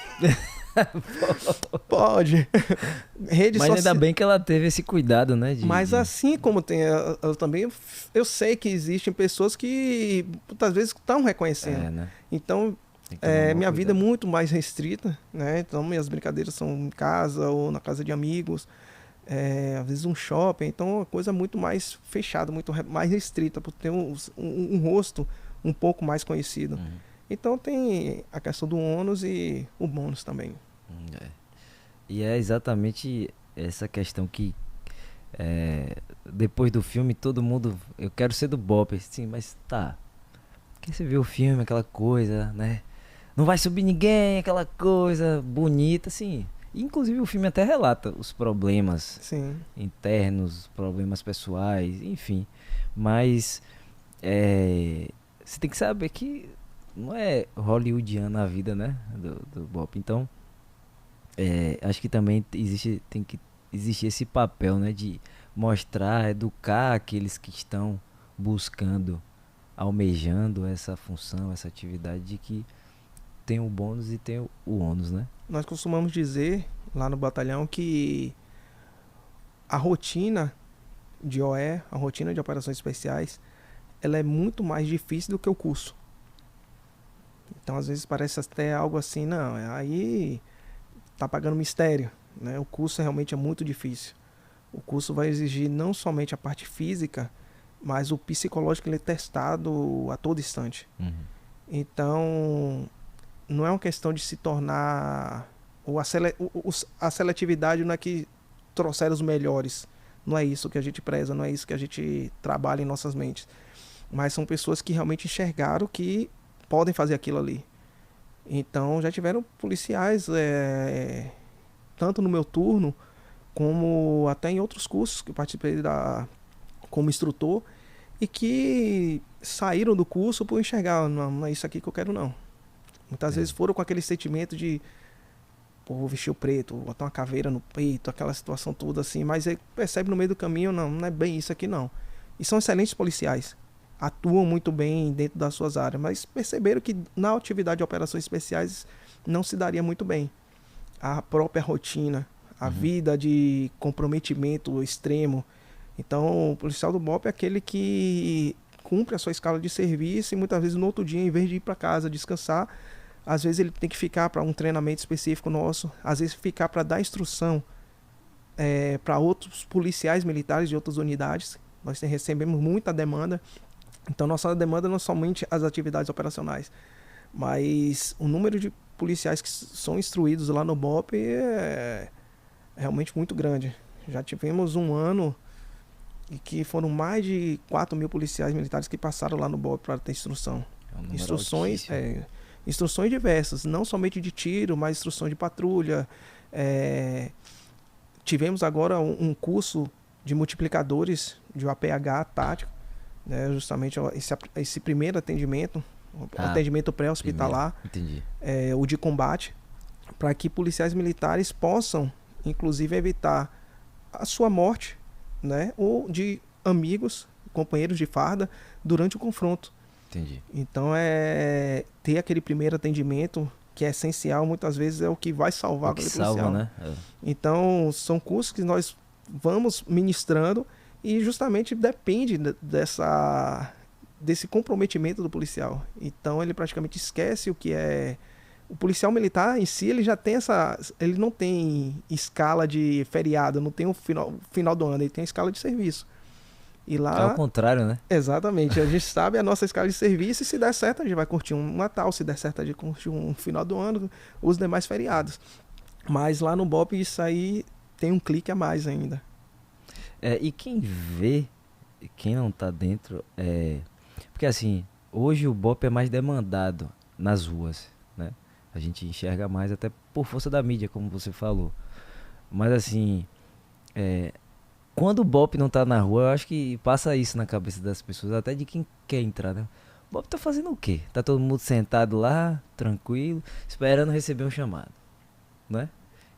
pode. Mas ainda bem que ela teve esse cuidado, né? Mas assim como tem, eu também, eu sei que existem pessoas que muitas vezes estão reconhecendo. Né? Então, Tem que tomar maior Minha vida é cuidado. muito mais restrita, né? Então minhas brincadeiras são em casa ou na casa de amigos, às vezes um shopping, então é uma coisa muito mais fechada, mais restrita, por ter um rosto um pouco mais conhecido. Uhum. Então tem a questão do ônus e o bônus também. É. E é exatamente essa questão que depois do filme todo mundo. Eu quero ser do Bop, sim, mas tá. Porque você vê o filme, aquela coisa, né? Não vai subir ninguém, aquela coisa bonita, assim. Inclusive o filme até relata os problemas Sim, internos, problemas pessoais, enfim. Mas você tem que saber que não é hollywoodiana a vida, né? Do Bop. Então, acho que também tem que existir esse papel, né? De mostrar, educar aqueles que estão buscando, almejando essa função, essa atividade de que tem o bônus e tem o ônus, né? nós costumamos dizer lá no batalhão que a rotina de OE, a rotina de operações especiais, ela é muito mais difícil do que o curso. Então às vezes parece até algo assim, não, aí tá pagando mistério, né? O curso realmente é muito difícil. O curso vai exigir não somente a parte física, mas o psicológico ele é testado a todo instante. Uhum. Então, não é uma questão de se tornar a seletividade não é que trouxer os melhores. Não é isso que a gente preza, não é isso que a gente trabalha em nossas mentes. Mas são pessoas que realmente enxergaram que podem fazer aquilo ali. Então já tiveram policiais, tanto no meu turno, como até em outros cursos que eu participei como instrutor, e que saíram do curso por enxergar, não, não é isso aqui que eu quero não. Muitas vezes foram com aquele sentimento de, pô, vou vestir o preto, vou botar uma caveira no peito, aquela situação toda assim, mas aí percebe no meio do caminho, não, não é bem isso aqui não. E são excelentes policiais, atuam muito bem dentro das suas áreas, mas perceberam que na atividade de operações especiais não se daria muito bem. A própria rotina, a vida de comprometimento extremo. Então, o policial do BOP é aquele que cumpre a sua escala de serviço e muitas vezes no outro dia, em vez de ir para casa descansar, às vezes ele tem que ficar para um treinamento específico nosso, às vezes ficar para dar instrução para outros policiais militares de outras unidades. Nós recebemos muita demanda. Então, nossa demanda não é somente as atividades operacionais, mas o número de policiais que são instruídos lá no BOP é realmente muito grande. Já tivemos um ano e que foram mais de 4.000 policiais militares que passaram lá no BOP para ter instrução. É um número Instruções, altíssimo. instruções diversas, não somente de tiro, mas instrução de patrulha. Tivemos agora um curso de multiplicadores de APH tático, né, justamente esse primeiro atendimento, atendimento pré-hospitalar, Entendi. o de combate, para que policiais militares possam, inclusive, evitar a sua morte, né, ou de amigos, companheiros de farda, durante o confronto. Entendi. Então, ter aquele primeiro atendimento, que é essencial, muitas vezes é o que vai salvar O que aquele salva, policial. né? Então, são cursos que nós vamos ministrando e justamente depende desse comprometimento do policial. Então, ele praticamente esquece o que é... O policial militar em si, ele já tem ele não tem escala de feriado, não tem o final do ano, ele tem a escala de serviço. E lá... É o contrário, né? Exatamente, a gente sabe a nossa escala de serviço e se der certo a gente vai curtir um Natal, se der certo a gente curtir um final do ano, os demais feriados. Mas lá no BOP isso aí tem um clique a mais ainda. E quem vê, quem não tá dentro, porque assim, hoje o BOP é mais demandado nas ruas, né? A gente enxerga mais até por força da mídia, como você falou. Mas assim, quando o BOP não tá na rua, eu acho que passa isso na cabeça das pessoas, até de quem quer entrar, né? O BOP tá fazendo o quê? Tá todo mundo sentado lá, tranquilo, esperando receber um chamado, né?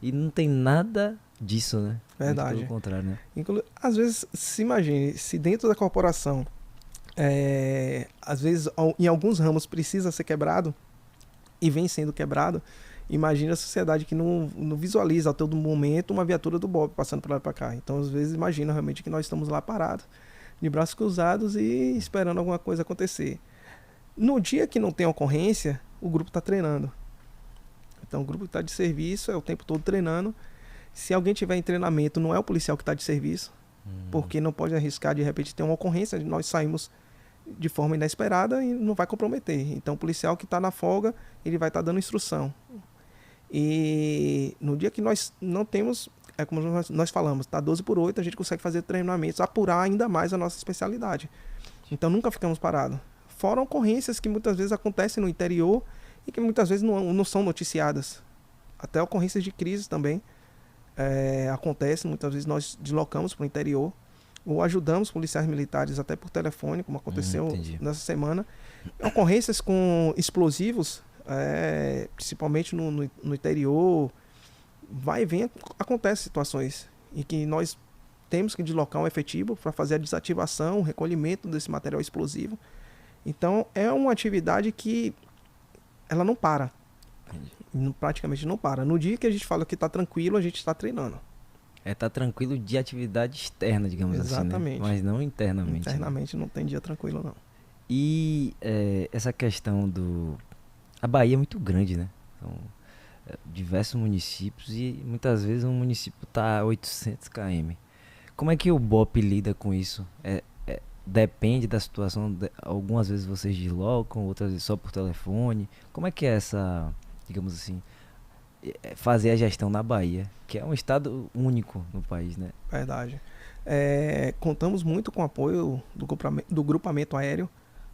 E não tem nada disso, né? Verdade. Muito pelo contrário, né? Às vezes, se imagine, se dentro da corporação, às vezes em alguns ramos precisa ser quebrado e vem sendo quebrado, imagina a sociedade que não visualiza a todo momento uma viatura do BOP passando para lá e para cá. Então, às vezes, imagina realmente que nós estamos lá parados, de braços cruzados e esperando alguma coisa acontecer. No dia que não tem ocorrência, o grupo está treinando. Então o grupo que está de serviço é o tempo todo treinando. Se alguém tiver em treinamento, não é o policial que está de serviço, porque não pode arriscar de repente ter uma ocorrência, nós saímos de forma inesperada e não vai comprometer. Então o policial que está na folga, ele vai estar dando instrução. E no dia que nós não temos, é como nós falamos, está 12/8, a gente consegue fazer treinamentos, apurar ainda mais a nossa especialidade. Então nunca ficamos parados. Fora ocorrências que muitas vezes acontecem no interior e que muitas vezes não são noticiadas. Até ocorrências de crise também acontecem, muitas vezes nós deslocamos para o interior ou ajudamos policiais militares até por telefone, como aconteceu nessa semana. Ocorrências com explosivos, principalmente no interior, vai e vem, acontecem situações em que nós temos que deslocar um efetivo para fazer a desativação, o recolhimento desse material explosivo. Então é uma atividade que ela não para. Praticamente não para. No dia que a gente fala que está tranquilo, a gente está treinando. Tá tranquilo de atividade externa, digamos Exatamente. assim, né? Mas não internamente. Internamente, né? Não tem dia tranquilo, não. E essa questão do... A Bahia é muito grande, né? São diversos municípios e muitas vezes um município está a 800 km. Como é que o BOPE lida com isso? Depende da situação. Algumas vezes vocês deslocam, outras vezes só por telefone. Como é que é essa, digamos assim, fazer a gestão na Bahia, que é um estado único no país, né? Verdade. Contamos muito com o apoio do grupamento aéreo,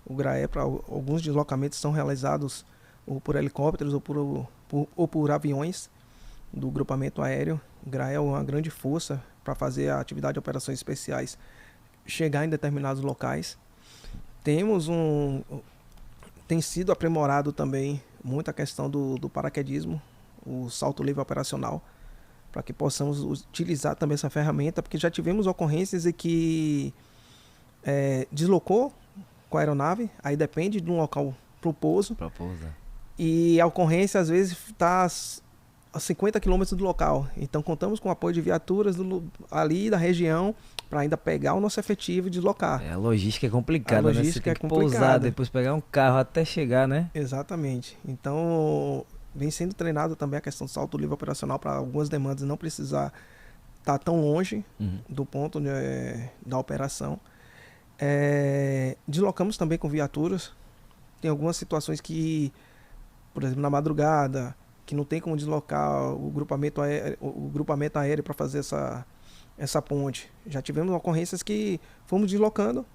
o GRAE, para alguns deslocamentos são realizados ou por helicópteros ou por aviões do grupamento aéreo. O GRAE é uma grande força para fazer a atividade de operações especiais chegar em determinados locais. Tem sido aprimorado também muito a questão do paraquedismo, o salto livre operacional, para que possamos utilizar também essa ferramenta, porque já tivemos ocorrências em que deslocou com a aeronave, aí depende de um local para o pouso, e a ocorrência às vezes está a 50 quilômetros do local. Então contamos com o apoio de viaturas ali da região para ainda pegar o nosso efetivo e deslocar. A logística é complicada, né? Você tem que pousar, depois pegar um carro até chegar, né? Exatamente. Então vem sendo treinado também a questão do salto livre operacional para algumas demandas não precisar estar tão longe do ponto da operação. Deslocamos também com viaturas. Tem algumas situações que, por exemplo, na madrugada, que não tem como deslocar o grupamento aéreo para fazer essa ponte. Já tivemos ocorrências que fomos deslocando.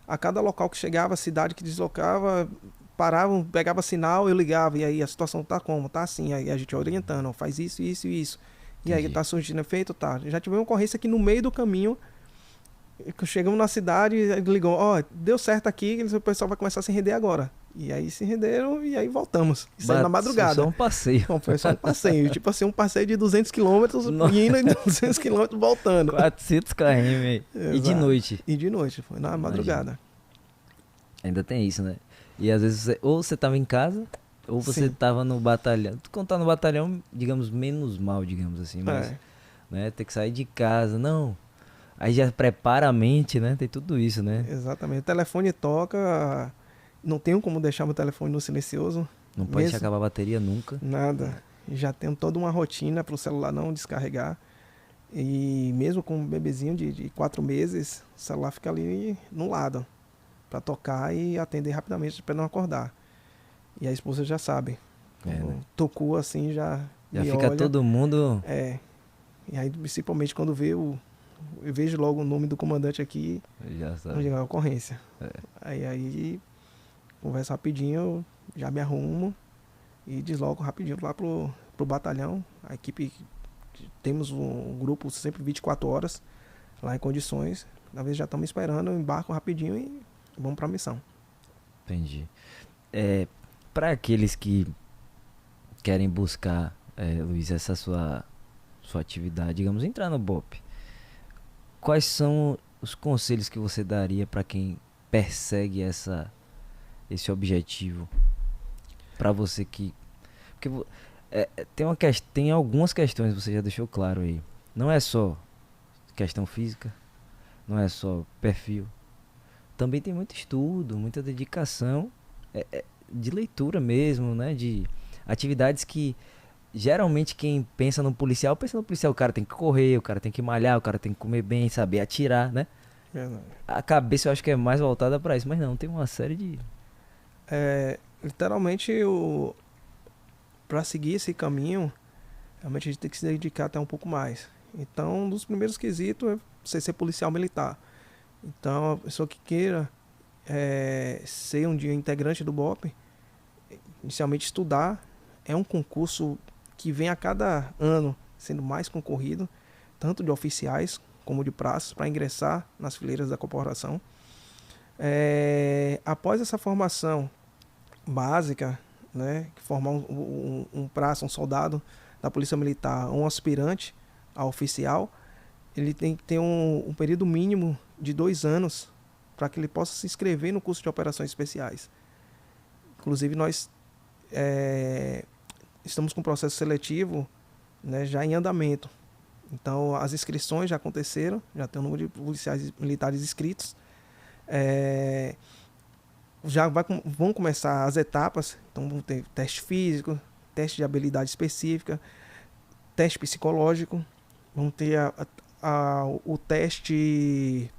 A cada local que chegava, cidade que deslocava, paravam, pegava sinal, eu ligava, e aí a situação tá como? Tá assim, aí a gente orientando, faz isso, isso e isso. E aí tá surgindo efeito, tá. Já tivemos uma ocorrência que no meio do caminho, chegamos na cidade, ligou, deu certo aqui, o pessoal vai começar a se render agora. E aí se renderam e aí voltamos. Isso aí na madrugada. Só um passeio. Foi só um passeio. Tipo assim, um passeio de 200 quilômetros indo e 200 quilômetros voltando. 400 km. E de noite. E de noite, foi na madrugada. Ainda tem isso, né? E às vezes ou você tava em casa, ou você tava no batalhão. Quando tá no batalhão, digamos, menos mal, digamos assim. Mas, né, ter que sair de casa, não. Aí já prepara a mente, né? Tem tudo isso, né? Exatamente. O telefone toca... Não tenho como deixar meu telefone no silencioso. Não pode deixar acabar a bateria nunca. Nada. Já tenho toda uma rotina para o celular não descarregar. E mesmo com um bebezinho de 4 meses, o celular fica ali no lado para tocar e atender rapidamente para não acordar. E a esposa já sabe. Né? Tocou assim, já fica olha. Todo mundo... E aí, principalmente quando eu vejo logo o nome do comandante aqui, já sabe. A ocorrência. Aí conversa rapidinho, já me arrumo e desloco rapidinho lá pro batalhão. A equipe, temos um grupo sempre 24 horas lá em condições. Às vezes já estamos esperando, eu embarco rapidinho e vamos pra missão. Entendi. Para aqueles que querem buscar, Luiz, essa sua atividade, digamos, entrar no BOPE, quais são os conselhos que você daria para quem persegue esse objetivo, para você que... Porque tem algumas questões, você já deixou claro aí. Não é só questão física, não é só perfil. Também tem muito estudo, muita dedicação. de leitura mesmo, né? De atividades que geralmente quem pensa no policial, o cara tem que correr, o cara tem que malhar, o cara tem que comer bem, saber atirar, né? Verdade. A cabeça eu acho que é mais voltada pra isso, mas não, tem uma série de... Literalmente, para seguir esse caminho, realmente a gente tem que se dedicar até um pouco mais. Então, um dos primeiros quesitos é você ser policial militar. Então, a pessoa que queira ser um dia integrante do BOPE, inicialmente estudar, é um concurso que vem a cada ano sendo mais concorrido, tanto de oficiais como de praças, para ingressar nas fileiras da corporação. Após essa formação básica, né, que formar um praça, um soldado da Polícia Militar, um aspirante a oficial, ele tem que ter um período mínimo de 2 anos para que ele possa se inscrever no curso de operações especiais. Inclusive, nós estamos com um processo seletivo, né, já em andamento. Então, as inscrições já aconteceram, já tem um número de policiais militares inscritos. Vão começar as etapas, então vão ter teste físico, teste de habilidade específica, teste psicológico, vão ter o teste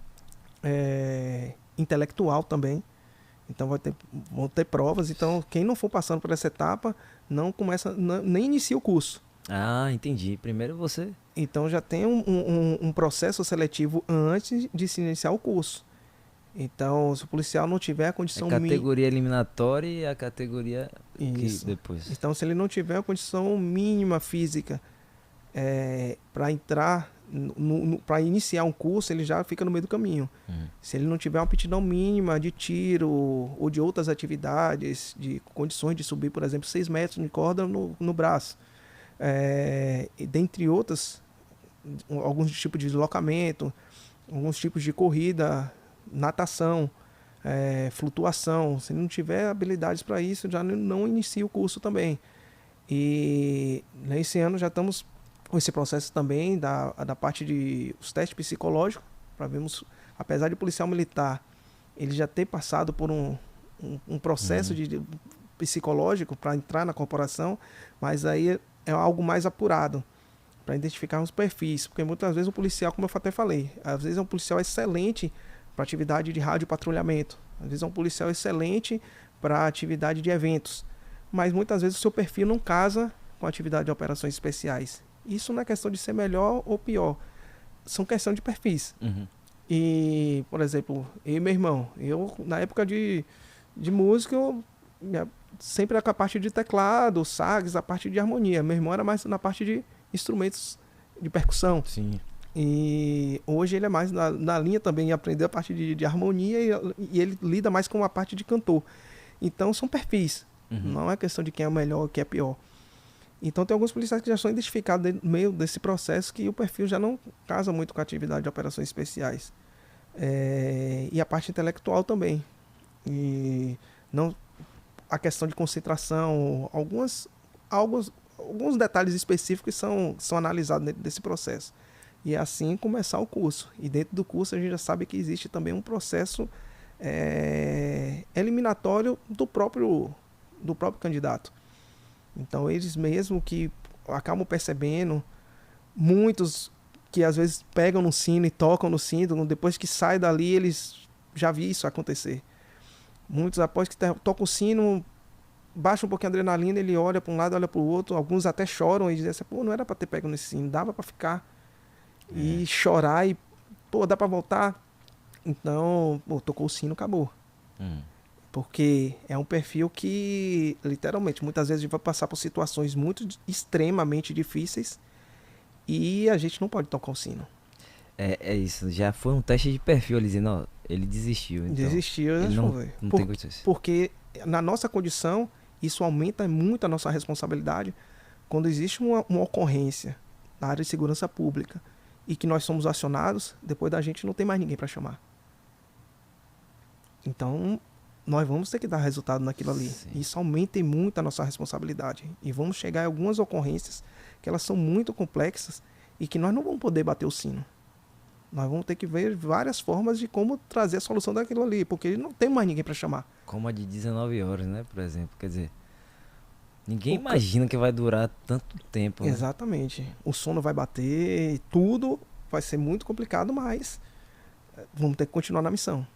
intelectual também. Então vão ter provas. Então quem não for passando por essa etapa não começa, nem inicia o curso. Ah, entendi. Primeiro você... Então já tem um processo seletivo antes de se iniciar o curso. Então, se o policial não tiver a condição a categoria eliminatória e a categoria que depois. Então, se ele não tiver a condição mínima física para entrar, para iniciar um curso, ele já fica no meio do caminho. Se ele não tiver uma aptidão mínima de tiro ou de outras atividades, de condições de subir, por exemplo, 6 metros de corda no braço, e dentre outras, alguns tipos de deslocamento, alguns tipos de corrida, natação, flutuação. Se não tiver habilidades para isso, já não inicia o curso também. E nesse ano já estamos com esse processo também da parte de os testes psicológicos, para vermos, apesar de policial militar, ele já ter passado por um processo de psicológico para entrar na corporação, mas aí é algo mais apurado, para identificar os perfis, porque muitas vezes o policial, como eu até falei, às vezes é um policial excelente para atividade de rádio patrulhamento, às vezes é um policial excelente para atividade de eventos, mas muitas vezes o seu perfil não casa com a atividade de operações especiais. Isso não é questão de ser melhor ou pior, são questão de perfis. E, por exemplo, eu e meu irmão, na época de música, eu sempre era com a parte de teclado, sax, a parte de harmonia. Meu irmão era mais na parte de instrumentos de percussão. Sim. E hoje ele é mais na linha também, aprender a parte de harmonia e ele lida mais com a parte de cantor. Então são perfis, não é questão de quem é melhor ou quem é pior. Então tem alguns policiais que já são identificados no meio desse processo que o perfil já não casa muito com a atividade de operações especiais. E a parte intelectual também. E não, a questão de concentração, alguns detalhes específicos são analisados dentro desse processo. E assim começar o curso. E dentro do curso a gente já sabe que existe também um processo eliminatório do próprio candidato. Então eles mesmo que acabam percebendo, muitos que às vezes pegam no sino e tocam no sino, depois que sai dali eles já vi isso acontecer. Muitos após que tocam o sino, baixa um pouquinho a adrenalina, ele olha para um lado, olha para o outro, alguns até choram e dizem assim, pô, não era para ter pego nesse sino, dava para ficar e chorar e, pô, dá para voltar. Então, pô, tocou o sino, acabou. Porque é um perfil que, literalmente, muitas vezes a gente vai passar por situações muito extremamente difíceis e a gente não pode tocar o sino. É isso, já foi um teste de perfil, ele dizendo, ó, ele desistiu. Então, desistiu, ele não tem condições. Porque na nossa condição, isso aumenta muito a nossa responsabilidade quando existe uma ocorrência na área de segurança pública e que nós somos acionados, depois da gente não tem mais ninguém para chamar. Então, nós vamos ter que dar resultado naquilo ali. Sim. Isso aumenta muito a nossa responsabilidade. E vamos chegar em algumas ocorrências que elas são muito complexas e que nós não vamos poder bater o sino. Nós vamos ter que ver várias formas de como trazer a solução daquilo ali, porque não tem mais ninguém para chamar. Como a de 19 horas, né? Por exemplo. Quer dizer, ninguém O ca- imagina que vai durar tanto tempo, né? Exatamente. O sono vai bater, tudo vai ser muito complicado, mas vamos ter que continuar na missão.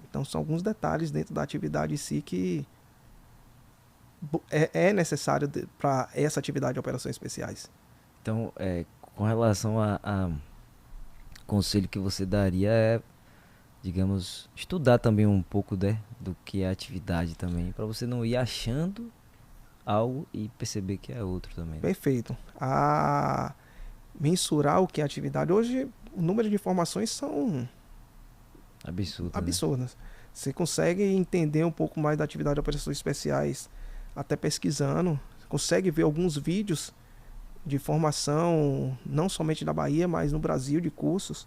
Então são alguns detalhes dentro da atividade em si que é necessário para essa atividade de operações especiais. Então, com relação a conselho que você daria é, digamos, estudar também um pouco, né, do que é atividade também, para você não ir achando algo e perceber que é outro também, né? Perfeito. A mensurar o que é atividade. Hoje, o número de informações são Absurdo, né? absurdas. Você consegue entender um pouco mais da atividade de operações especiais até pesquisando. Consegue ver alguns vídeos de formação, não somente da Bahia, mas no Brasil, de cursos.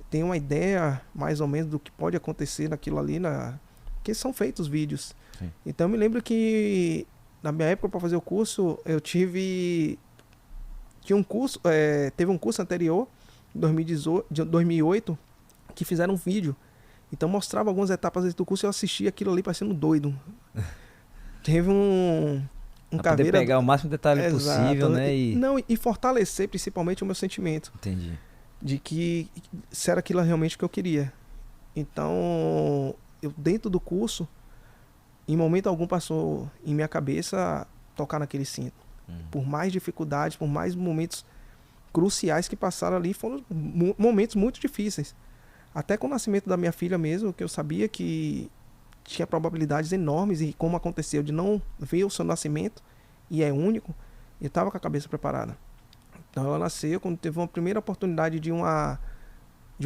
Tem uma ideia mais ou menos do que pode acontecer naquilo ali, que são feitos vídeos. Sim. Então eu me lembro que na minha época para fazer o curso, eu tinha um curso, teve um curso anterior, em 2018, de 2008, que fizeram um vídeo. Então mostrava algumas etapas do curso e eu assistia aquilo ali parecendo doido. Teve um Pra poder caveira. pegar o máximo detalhe Exato. possível, né? Não, e fortalecer principalmente o meu sentimento Entendi. de que se era aquilo realmente que eu queria. Então, eu dentro do curso, em momento algum passou em minha cabeça tocar naquele cinto. Por mais dificuldades, por mais momentos cruciais que passaram ali, foram momentos muito difíceis. Até com o nascimento da minha filha mesmo, que eu sabia que tinha probabilidades enormes e como aconteceu de não ver o seu nascimento, e é único, eu estava com a cabeça preparada. Então ela nasceu, quando teve uma primeira oportunidade de uma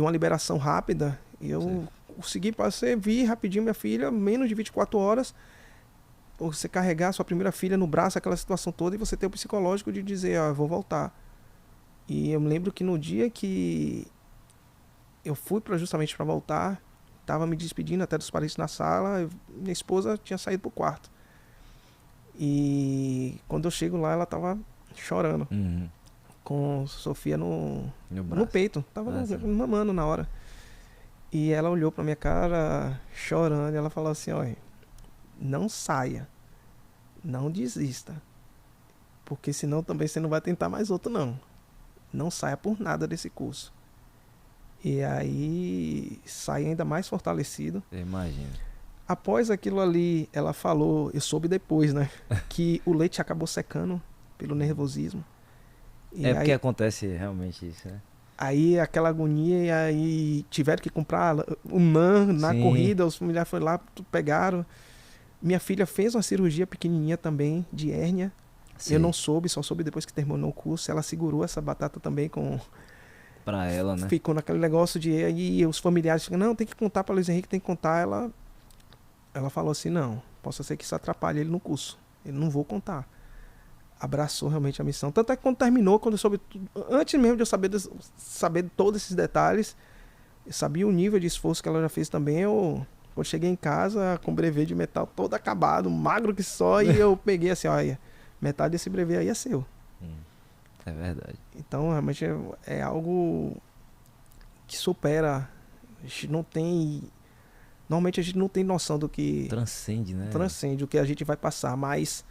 liberação rápida, eu consegui, vi rapidinho minha filha, menos de 24 horas, você carregar sua primeira filha no braço, aquela situação toda, e você ter o psicológico de dizer, vou voltar. E eu me lembro que no dia que eu fui justamente para voltar, estava me despedindo até dos parentes na sala, minha esposa tinha saído pro quarto. E quando eu chego lá, ela estava chorando, com Sofia no peito, tava mamando na hora. E ela olhou pra minha cara, chorando, e ela falou assim, olha, não saia, não desista, porque senão também você não vai tentar mais outro não. Não saia por nada desse curso. E aí saí ainda mais fortalecido. Imagina. Após aquilo ali, ela falou, eu soube depois, né, que o leite acabou secando pelo nervosismo. E porque acontece realmente isso, né? Aí aquela agonia, e aí tiveram que comprar o NAN na corrida, os familiares foram lá, pegaram. Minha filha fez uma cirurgia pequenininha também, de hérnia. Sim. Eu não soube, só soube depois que terminou o curso. Ela segurou essa batata também pra ela, né? Ficou naquele negócio de... Aí os familiares ficam, não, tem que contar para Luiz Henrique, tem que contar. Ela falou assim, não, possa ser que isso atrapalhe ele no curso. Eu não vou contar. Abraçou realmente a missão. Tanto é que quando terminou, quando eu soube... Antes mesmo de eu saber todos esses detalhes, eu sabia o nível de esforço que ela já fez também. Quando cheguei em casa, com o brevet de metal todo acabado, magro que só, e eu peguei assim, olha, metade desse brevet aí é seu. É verdade. Então, realmente é algo que supera. A gente não tem... Normalmente a gente não tem noção do que... Transcende, né? Transcende o que a gente vai passar, mas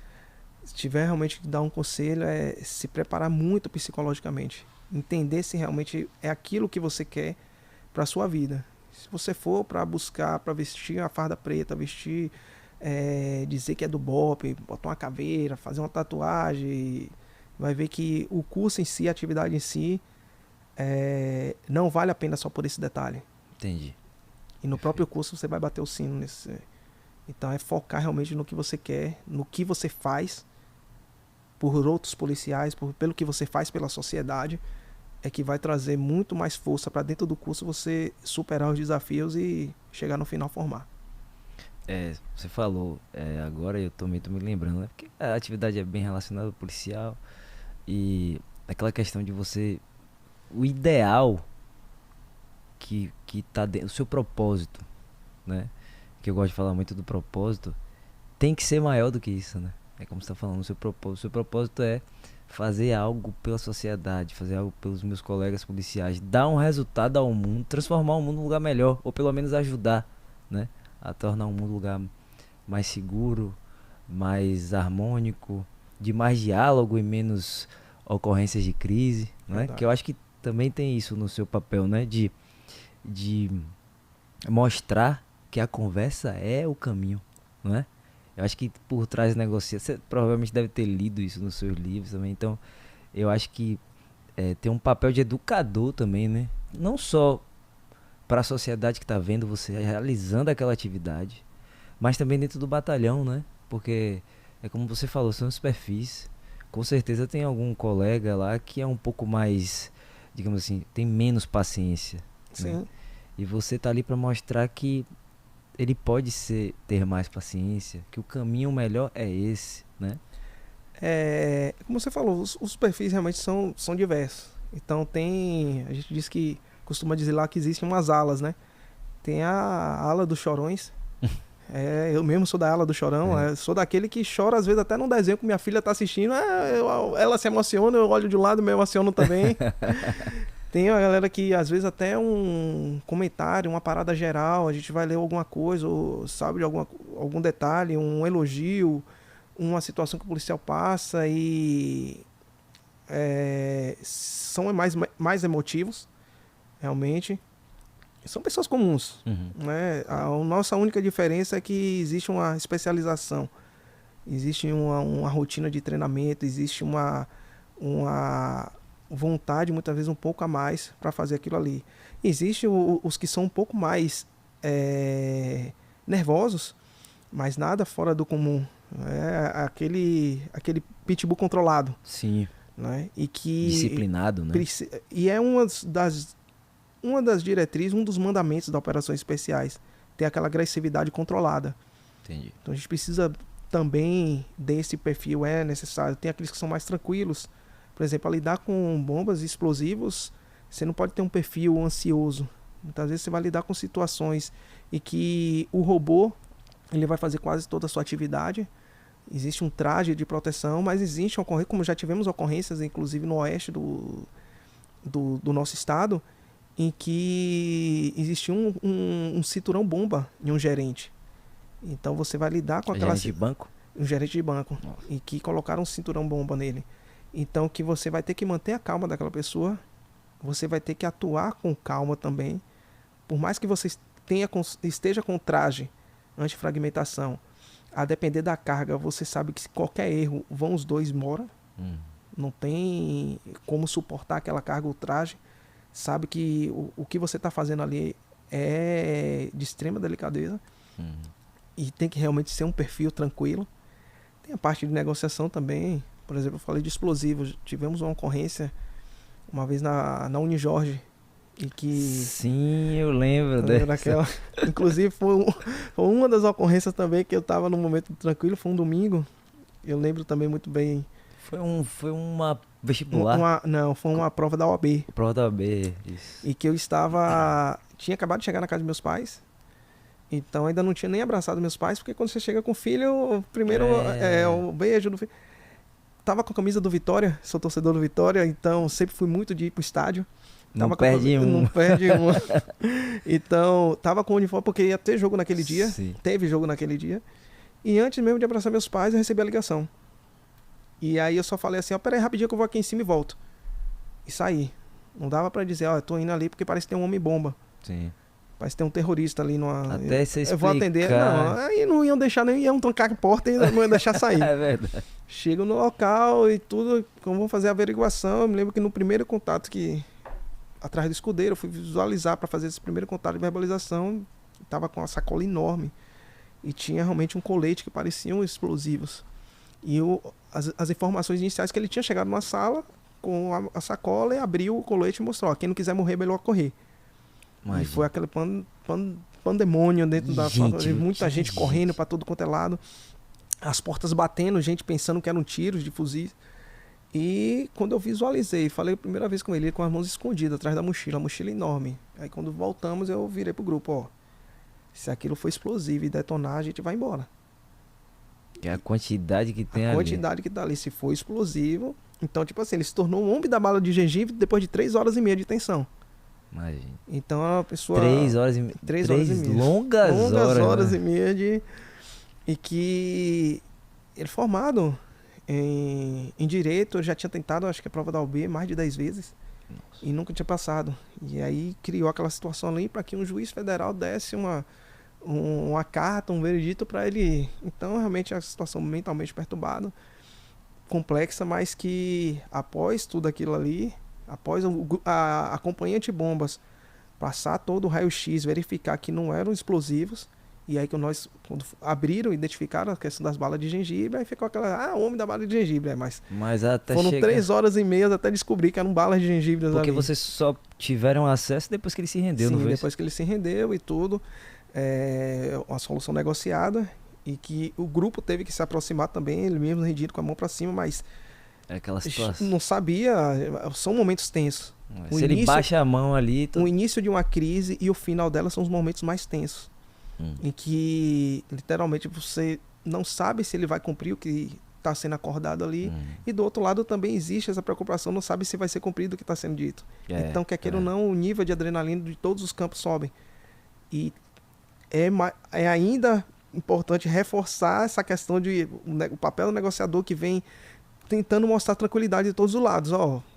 se tiver realmente que dar um conselho é se preparar muito psicologicamente. Entender se realmente é aquilo que você quer para sua vida. Se você for para buscar, para vestir uma farda preta, vestir, dizer que é do BOPE, botar uma caveira, fazer uma tatuagem, vai ver que o curso em si, a atividade em si, não vale a pena só por esse detalhe. Entendi. E no próprio curso você vai bater o sino nesse... Então é focar realmente no que você quer, no que você faz por outros policiais, pelo que você faz pela sociedade, é que vai trazer muito mais força para dentro do curso você superar os desafios e chegar no final formar. Você falou, agora eu também tô me lembrando, né? Porque a atividade é bem relacionada ao policial e aquela questão de você... O ideal que tá dentro, o seu propósito, né? Que eu gosto de falar muito do propósito, tem que ser maior do que isso, né? É como você tá falando, o seu propósito é fazer algo pela sociedade, fazer algo pelos meus colegas policiais, dar um resultado ao mundo, transformar o mundo num lugar melhor, ou pelo menos ajudar, né, a tornar o mundo um lugar mais seguro, mais harmônico, de mais diálogo e menos ocorrências de crise, né? Verdade. Que eu acho que também tem isso no seu papel, né? De mostrar que a conversa é o caminho, não é? Eu acho que por trás da negociação, você provavelmente deve ter lido isso nos seus livros também, então eu acho que tem um papel de educador também, né? Não só para a sociedade que está vendo você realizando aquela atividade, mas também dentro do batalhão, né? Porque é como você falou, são superfícies. Com certeza tem algum colega lá que é um pouco mais, digamos assim, tem menos paciência, né? Sim. E você tá ali para mostrar que ele pode ter mais paciência, que o caminho melhor é esse, né? Como você falou, os perfis realmente são diversos. Então a gente diz que, costuma dizer lá que existem umas alas, né? Tem a ala dos chorões. Eu mesmo sou da ala do chorão, sou daquele que chora às vezes até num desenho que minha filha tá assistindo, ela se emociona, eu olho de um lado e me emociono também. Tem a galera que às vezes até um comentário, uma parada geral, a gente vai ler alguma coisa, ou sabe de algum detalhe, um elogio, uma situação que o policial passa e são mais emotivos, realmente. São pessoas comuns, Uhum. né? A nossa única diferença é que existe uma especialização, existe uma rotina de treinamento, existe uma vontade, muitas vezes um pouco a mais para fazer aquilo ali. Existem os que são um pouco mais nervosos, mas nada fora do comum. É aquele pitbull controlado, Sim, né? E que disciplinado, né? e é uma das diretrizes, um dos mandamentos das operações especiais, ter aquela agressividade controlada. Entendi. Então a gente precisa também desse perfil, é necessário. Tem aqueles que são mais tranquilos, por exemplo, a lidar com bombas e explosivos, você não pode ter um perfil ansioso. Muitas vezes você vai lidar com situações em que o robô ele vai fazer quase toda a sua atividade. Existe um traje de proteção, mas existe ocorrência, como já tivemos ocorrências, inclusive no oeste do nosso estado, em que existia um cinturão bomba em um gerente. Então você vai lidar com aquela... Gerente de banco? Um gerente de banco. Nossa. E que colocaram um cinturão bomba nele. Então que você vai ter que manter a calma daquela pessoa. Você vai ter que atuar com calma também. Por mais que você esteja com traje antifragmentação, a depender da carga, você sabe que se qualquer erro, vão os dois embora. Não tem como suportar aquela carga ou traje. Sabe que o que você está fazendo ali é de extrema delicadeza. E tem que realmente ser um perfil tranquilo. Tem a parte de negociação também. Por exemplo, eu falei de explosivos. Tivemos uma ocorrência uma vez na Unijorge. E que... Sim, eu lembro dessa. Daquela... Inclusive foi uma das ocorrências também que eu estava num momento tranquilo. Foi um domingo. Eu lembro também muito bem. Foi uma vestibular? Não, foi uma prova da OAB. Prova da OAB, isso. E que eu tinha acabado de chegar na casa dos meus pais. Então ainda não tinha nem abraçado meus pais, porque quando você chega com o filho, primeiro o beijo do filho. Tava com a camisa do Vitória, sou torcedor do Vitória, então sempre fui muito de ir pro estádio. Não perde um. Não perde um. Então, tava com o uniforme porque ia ter jogo naquele dia. Sim. Teve jogo naquele dia. E antes mesmo de abraçar meus pais, eu recebi a ligação. E aí eu só falei assim, peraí rapidinho que eu vou aqui em cima e volto. E saí. Não dava pra dizer, eu tô indo ali porque parece que tem um homem-bomba. Sim. Parece que tem um terrorista ali numa... Até você explicar. Eu vou atender. Não, aí não iam deixar nem, iam trancar a porta e não iam deixar sair. É verdade. Chego no local e tudo, como vou fazer a averiguação, eu me lembro que no primeiro contato atrás do escudeiro, eu fui visualizar para fazer esse primeiro contato de verbalização, tava com uma sacola enorme e tinha realmente um colete que pareciam explosivos. E as informações iniciais que ele tinha chegado numa sala com a sacola e abriu o colete e mostrou, quem não quiser morrer, melhor correr. Imagina. E foi aquele pandemônio dentro da Gente, muita gente correndo para todo quanto é lado, as portas batendo, gente pensando que eram tiros de fuzis. E quando eu visualizei, falei a primeira vez com ele com as mãos escondidas atrás da mochila, a mochila enorme. Aí quando voltamos eu virei pro grupo, se aquilo for explosivo e detonar, a gente vai embora. Que é a quantidade que tem ali. A quantidade que tá ali, se for explosivo, Então, tipo assim, ele se tornou um homem da bala de gengibre depois de 3 horas e meia de tensão. Imagina. Então, a pessoa... 3 horas e meia. 3 horas e meia. Longas horas né? e meia de... E que ele formado em Direito, já tinha tentado, acho que a prova da OAB mais de 10 vezes. Nossa. E nunca tinha passado. E aí criou aquela situação ali para que um juiz federal desse uma carta, um veredito para ele. Então, realmente, a situação mentalmente perturbada, complexa, mas que após tudo aquilo ali, após a companhia antibombas passar todo o raio-x, verificar que não eram explosivos, e aí que nós, quando abriram, identificaram a questão das balas de gengibre, aí ficou aquela, homem da bala de gengibre, mas até foram chegar... 3 horas e meia até descobrir que eram balas de gengibre. Porque ali. vocês só tiveram acesso depois que ele se rendeu, Sim, não foi? depois que ele se rendeu e tudo, uma solução negociada, e que o grupo teve que se aproximar também, ele mesmo rendido com a mão para cima, mas É aquela situação. não sabia, são momentos tensos. Se ele baixa a mão ali... O início de uma crise e o final dela são os momentos mais tensos. Em que, literalmente, você não sabe se ele vai cumprir o que está sendo acordado ali. E do outro lado também existe essa preocupação, não sabe se vai ser cumprido o que está sendo dito. Então, quer queira ou não, o nível de adrenalina de todos os campos sobe. E é ainda importante reforçar essa questão de o papel do negociador que vem tentando mostrar tranquilidade de todos os lados.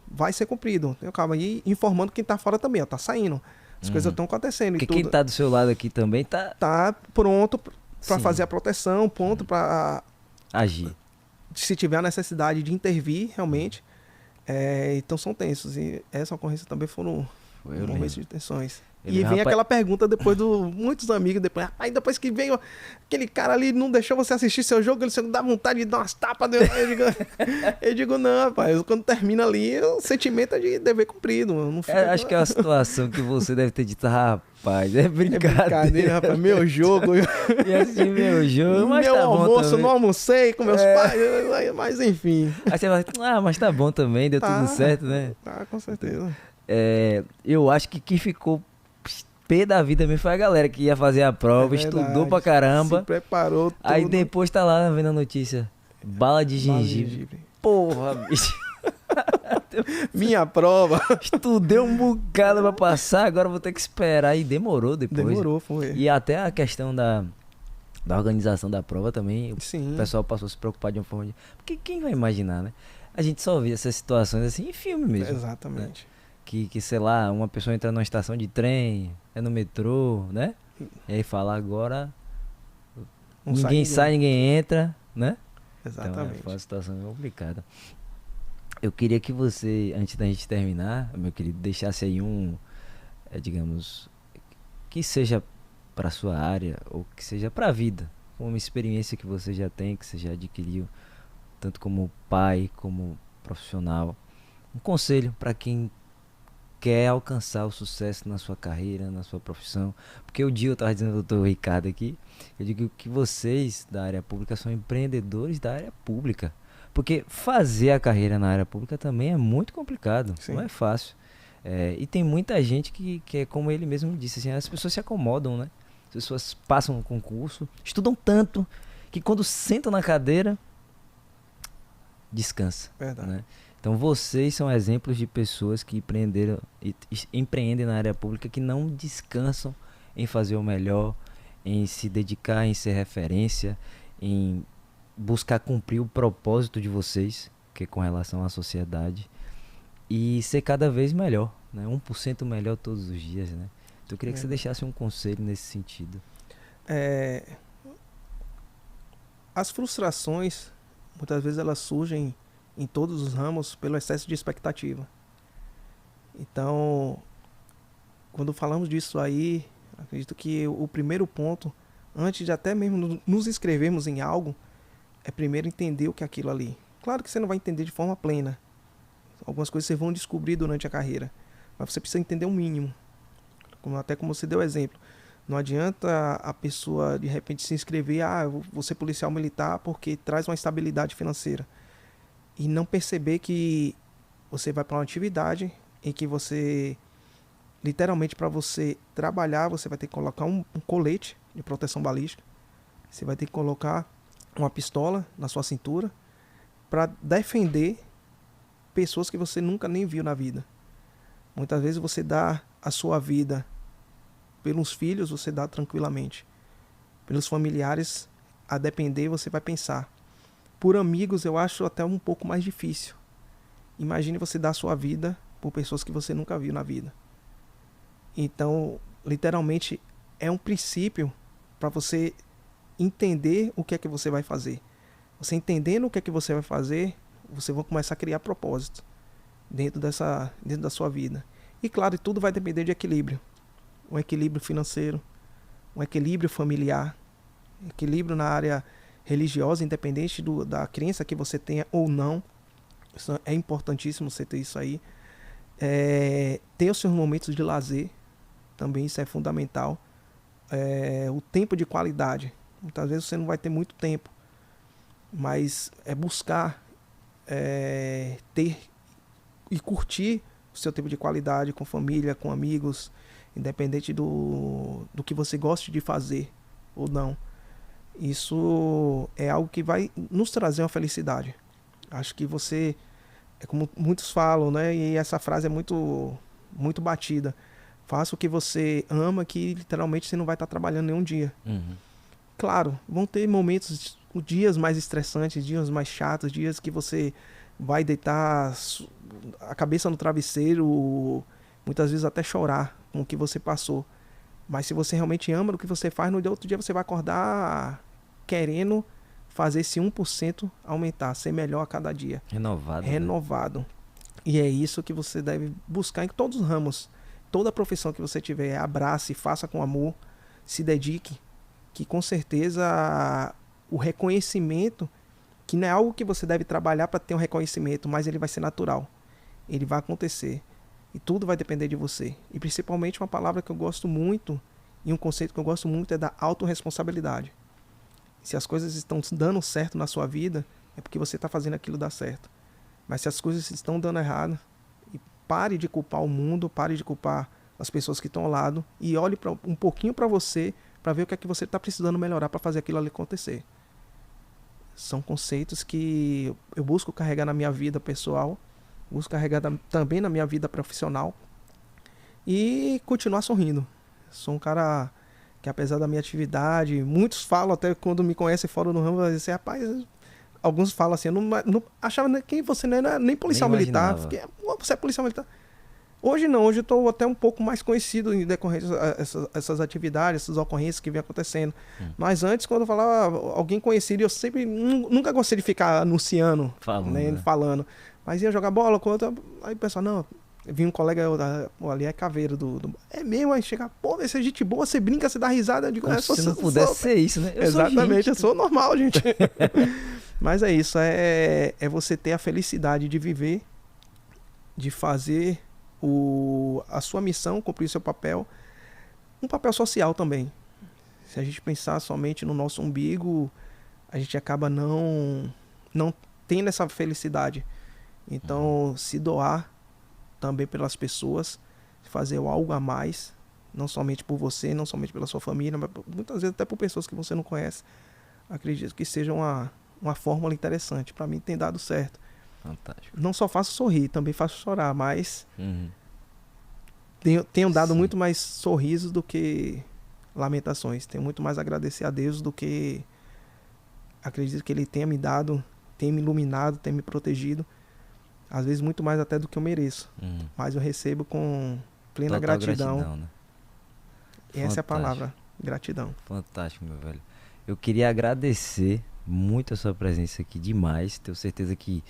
Vai ser cumprido. Calma, e informando quem está fora também, tá saindo. As coisas estão acontecendo. Porque e tudo. Quem tá do seu lado aqui também tá pronto para fazer a proteção, pronto para agir. Se tiver a necessidade de intervir, realmente. Então são tensos. E essa ocorrência também foram momentos de tensões. E vem aquela pergunta depois muitos amigos, aí depois que veio aquele cara ali, não deixou você assistir seu jogo, ele dá vontade de dar umas tapas. Eu digo, não, rapaz, quando termina ali, o sentimento é de dever cumprido. Não fica acho que é uma situação que você deve ter dito, rapaz, é brincadeira, rapaz, meu jogo. E assistir meu jogo, mas meu tá bom almoço, também. não almocei com meus pais, mas enfim. Aí você vai, mas tá bom também, deu tudo certo, né? Tá, com certeza. Eu acho que quem ficou pé da vida mesmo foi a galera que ia fazer a prova, estudou pra caramba. Se preparou tudo. Aí depois tá lá vendo a notícia. Bala de gengibre. Porra, bicho. Minha prova. Estudei um bocado pra passar, agora vou ter que esperar. E demorou depois. Demorou, foi. E até a questão da organização da prova também. Sim. O pessoal passou a se preocupar de uma forma de... Porque quem vai imaginar, né? A gente só vê essas situações assim em filme mesmo. Exatamente. Né? Que, sei lá, uma pessoa entra numa estação de trem, no metrô, né? E aí fala, agora ninguém sai, ninguém entra, né? Exatamente. Então, foi uma situação complicada. Eu queria que você, antes da gente terminar, meu querido, deixasse aí digamos, que seja para sua área ou que seja para a vida, uma experiência que você já tem, que você já adquiriu, tanto como pai, como profissional. Um conselho para quem quer alcançar o sucesso na sua carreira, na sua profissão. Porque o dia eu estava dizendo ao doutor Ricardo aqui, eu digo que vocês da área pública são empreendedores da área pública. Porque fazer a carreira na área pública também é muito complicado, Sim. Não é fácil. E tem muita gente que é como ele mesmo disse, assim, as pessoas se acomodam, né? As pessoas passam no concurso, estudam tanto, que quando sentam na cadeira, descansa. Verdade. Né? Então vocês são exemplos de pessoas que empreendem na área pública, que não descansam em fazer o melhor, em se dedicar, em ser referência, em buscar cumprir o propósito de vocês, que é com relação à sociedade, e ser cada vez melhor, né? 1% melhor todos os dias, né? Então eu queria que você deixasse um conselho nesse sentido. As frustrações, muitas vezes elas surgem em todos os ramos pelo excesso de expectativa. Então, quando falamos disso aí, acredito que o primeiro ponto, antes de até mesmo nos inscrevermos em algo, é primeiro entender o que é aquilo ali. Claro que você não vai entender de forma plena. Algumas coisas você vão descobrir durante a carreira, mas você precisa entender o mínimo. Até como você deu o exemplo. Não adianta a pessoa de repente se inscrever, eu vou ser policial militar porque traz uma estabilidade financeira. E não perceber que você vai para uma atividade em que você, literalmente, para você trabalhar, você vai ter que colocar um colete de proteção balística. Você vai ter que colocar uma pistola na sua cintura para defender pessoas que você nunca nem viu na vida. Muitas vezes você dá a sua vida pelos filhos, você dá tranquilamente. Pelos familiares, a depender, você vai pensar. Por amigos, eu acho até um pouco mais difícil. Imagine você dar a sua vida por pessoas que você nunca viu na vida. Então, literalmente, é um princípio para você entender o que é que você vai fazer. Você entendendo o que é que você vai fazer, você vai começar a criar propósito dentro da sua vida. E claro, tudo vai depender de equilíbrio. Um equilíbrio financeiro, um equilíbrio familiar, equilíbrio na área religiosa, independente da crença que você tenha ou não. Isso é importantíssimo você ter isso aí. Ter os seus momentos de lazer, também isso é fundamental. O tempo de qualidade. Muitas vezes você não vai ter muito tempo, mas é buscar ter e curtir o seu tempo de qualidade com família, com amigos, independente do que você goste de fazer ou não. Isso é algo que vai nos trazer uma felicidade. Acho que você, é como muitos falam, né? E essa frase é muito, muito batida. Faça o que você ama, que literalmente você não vai estar trabalhando nenhum dia. Uhum. Claro, vão ter momentos, dias mais estressantes, dias mais chatos, dias que você vai deitar a cabeça no travesseiro, muitas vezes até chorar com o que você passou. Mas se você realmente ama o que você faz, no outro dia você vai acordar querendo fazer esse 1% aumentar, ser melhor a cada dia. Renovado. Renovado. Né? E é isso que você deve buscar em todos os ramos. Toda profissão que você tiver, abrace, faça com amor, se dedique, que com certeza o reconhecimento, que não é algo que você deve trabalhar para ter um reconhecimento, mas ele vai ser natural. Ele vai acontecer. E tudo vai depender de você. E principalmente uma palavra que eu gosto muito, e um conceito que eu gosto muito, é da autorresponsabilidade. Se as coisas estão dando certo na sua vida, é porque você está fazendo aquilo dar certo. Mas se as coisas estão dando errado, pare de culpar o mundo, pare de culpar as pessoas que estão ao lado e olhe um pouquinho para você, para ver o que é que você está precisando melhorar para fazer aquilo ali acontecer. São conceitos que eu busco carregar na minha vida pessoal, busco carregar também na minha vida profissional e continuar sorrindo. Sou um cara que, apesar da minha atividade, muitos falam, até quando me conhecem fora do ramo, assim, rapaz, alguns falam assim, eu não achava que você não era nem policial militar, porque você é policial militar. Hoje não, hoje eu estou até um pouco mais conhecido em decorrência essas atividades, essas ocorrências que vem acontecendo. Mas antes, quando eu falava alguém conhecido, eu sempre nunca gostei de ficar anunciando, falando. Mas ia jogar bola com outro, aí o pessoal, não, vinha um colega, ali é Caveiro é mesmo, aí chega, pô, você é gente boa, você brinca, você dá risada. Eu digo, se não pudesse ser isso, né? Exatamente, eu sou normal, gente. Mas é isso, é você ter a felicidade de viver, de fazer a sua missão, cumprir o seu papel, um papel social também. Se a gente pensar somente no nosso umbigo, a gente acaba não tendo essa felicidade. Então, se doar também pelas pessoas, fazer algo a mais, não somente por você, não somente pela sua família, mas muitas vezes até por pessoas que você não conhece. Acredito que seja uma fórmula interessante. Para mim tem dado certo. Fantástico. Não só faço sorrir, também faço chorar, mas tenho dado muito mais sorrisos do que lamentações. Tenho muito mais a agradecer a Deus do que acredito que Ele tenha me dado, tenha me iluminado, tenha me protegido. Às vezes muito mais até do que eu mereço. Mas eu recebo com plena gratidão. Né? E essa é a palavra, gratidão. Fantástico, meu velho. Eu queria agradecer muito a sua presença aqui, demais. Tenho certeza que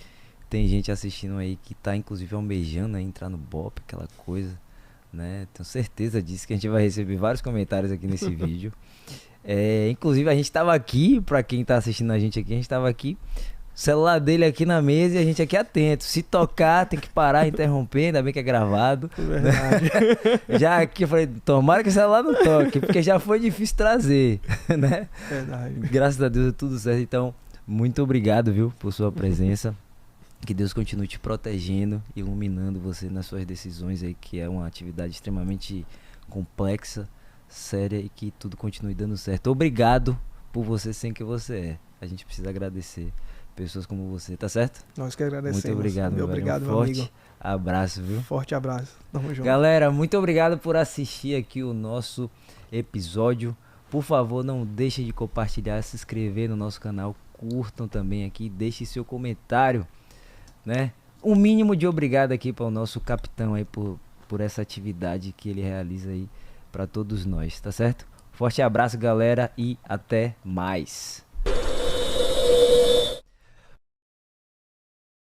tem gente assistindo aí que tá inclusive almejando a entrar no BOPE, aquela coisa, né? Tenho certeza disso, que a gente vai receber vários comentários aqui nesse vídeo. Inclusive a gente tava aqui, pra quem tá assistindo a gente aqui, o celular dele aqui na mesa e a gente aqui atento. Se tocar, tem que parar, interromper, ainda bem que é gravado. Verdade. Né? Já aqui eu falei, tomara que o celular não toque, porque já foi difícil trazer, né? Verdade. Graças a Deus é tudo certo. Então, muito obrigado, viu, por sua presença. Que Deus continue te protegendo, iluminando você nas suas decisões aí, que é uma atividade extremamente complexa, séria, e que tudo continue dando certo. Obrigado por você ser quem você é. A gente precisa agradecer pessoas como você, tá certo? Nós que agradecemos. Muito obrigado, meu velho. Obrigado, Um meu forte amigo. abraço, viu? Forte abraço. Tamo junto. Galera, muito obrigado por assistir aqui o nosso episódio. Por favor, não deixem de compartilhar, se inscrever no nosso canal, curtam também aqui, deixem seu comentário, né? Um mínimo de obrigado aqui para o nosso capitão aí por essa atividade que ele realiza aí para todos nós, tá certo? Forte abraço, galera, e até mais.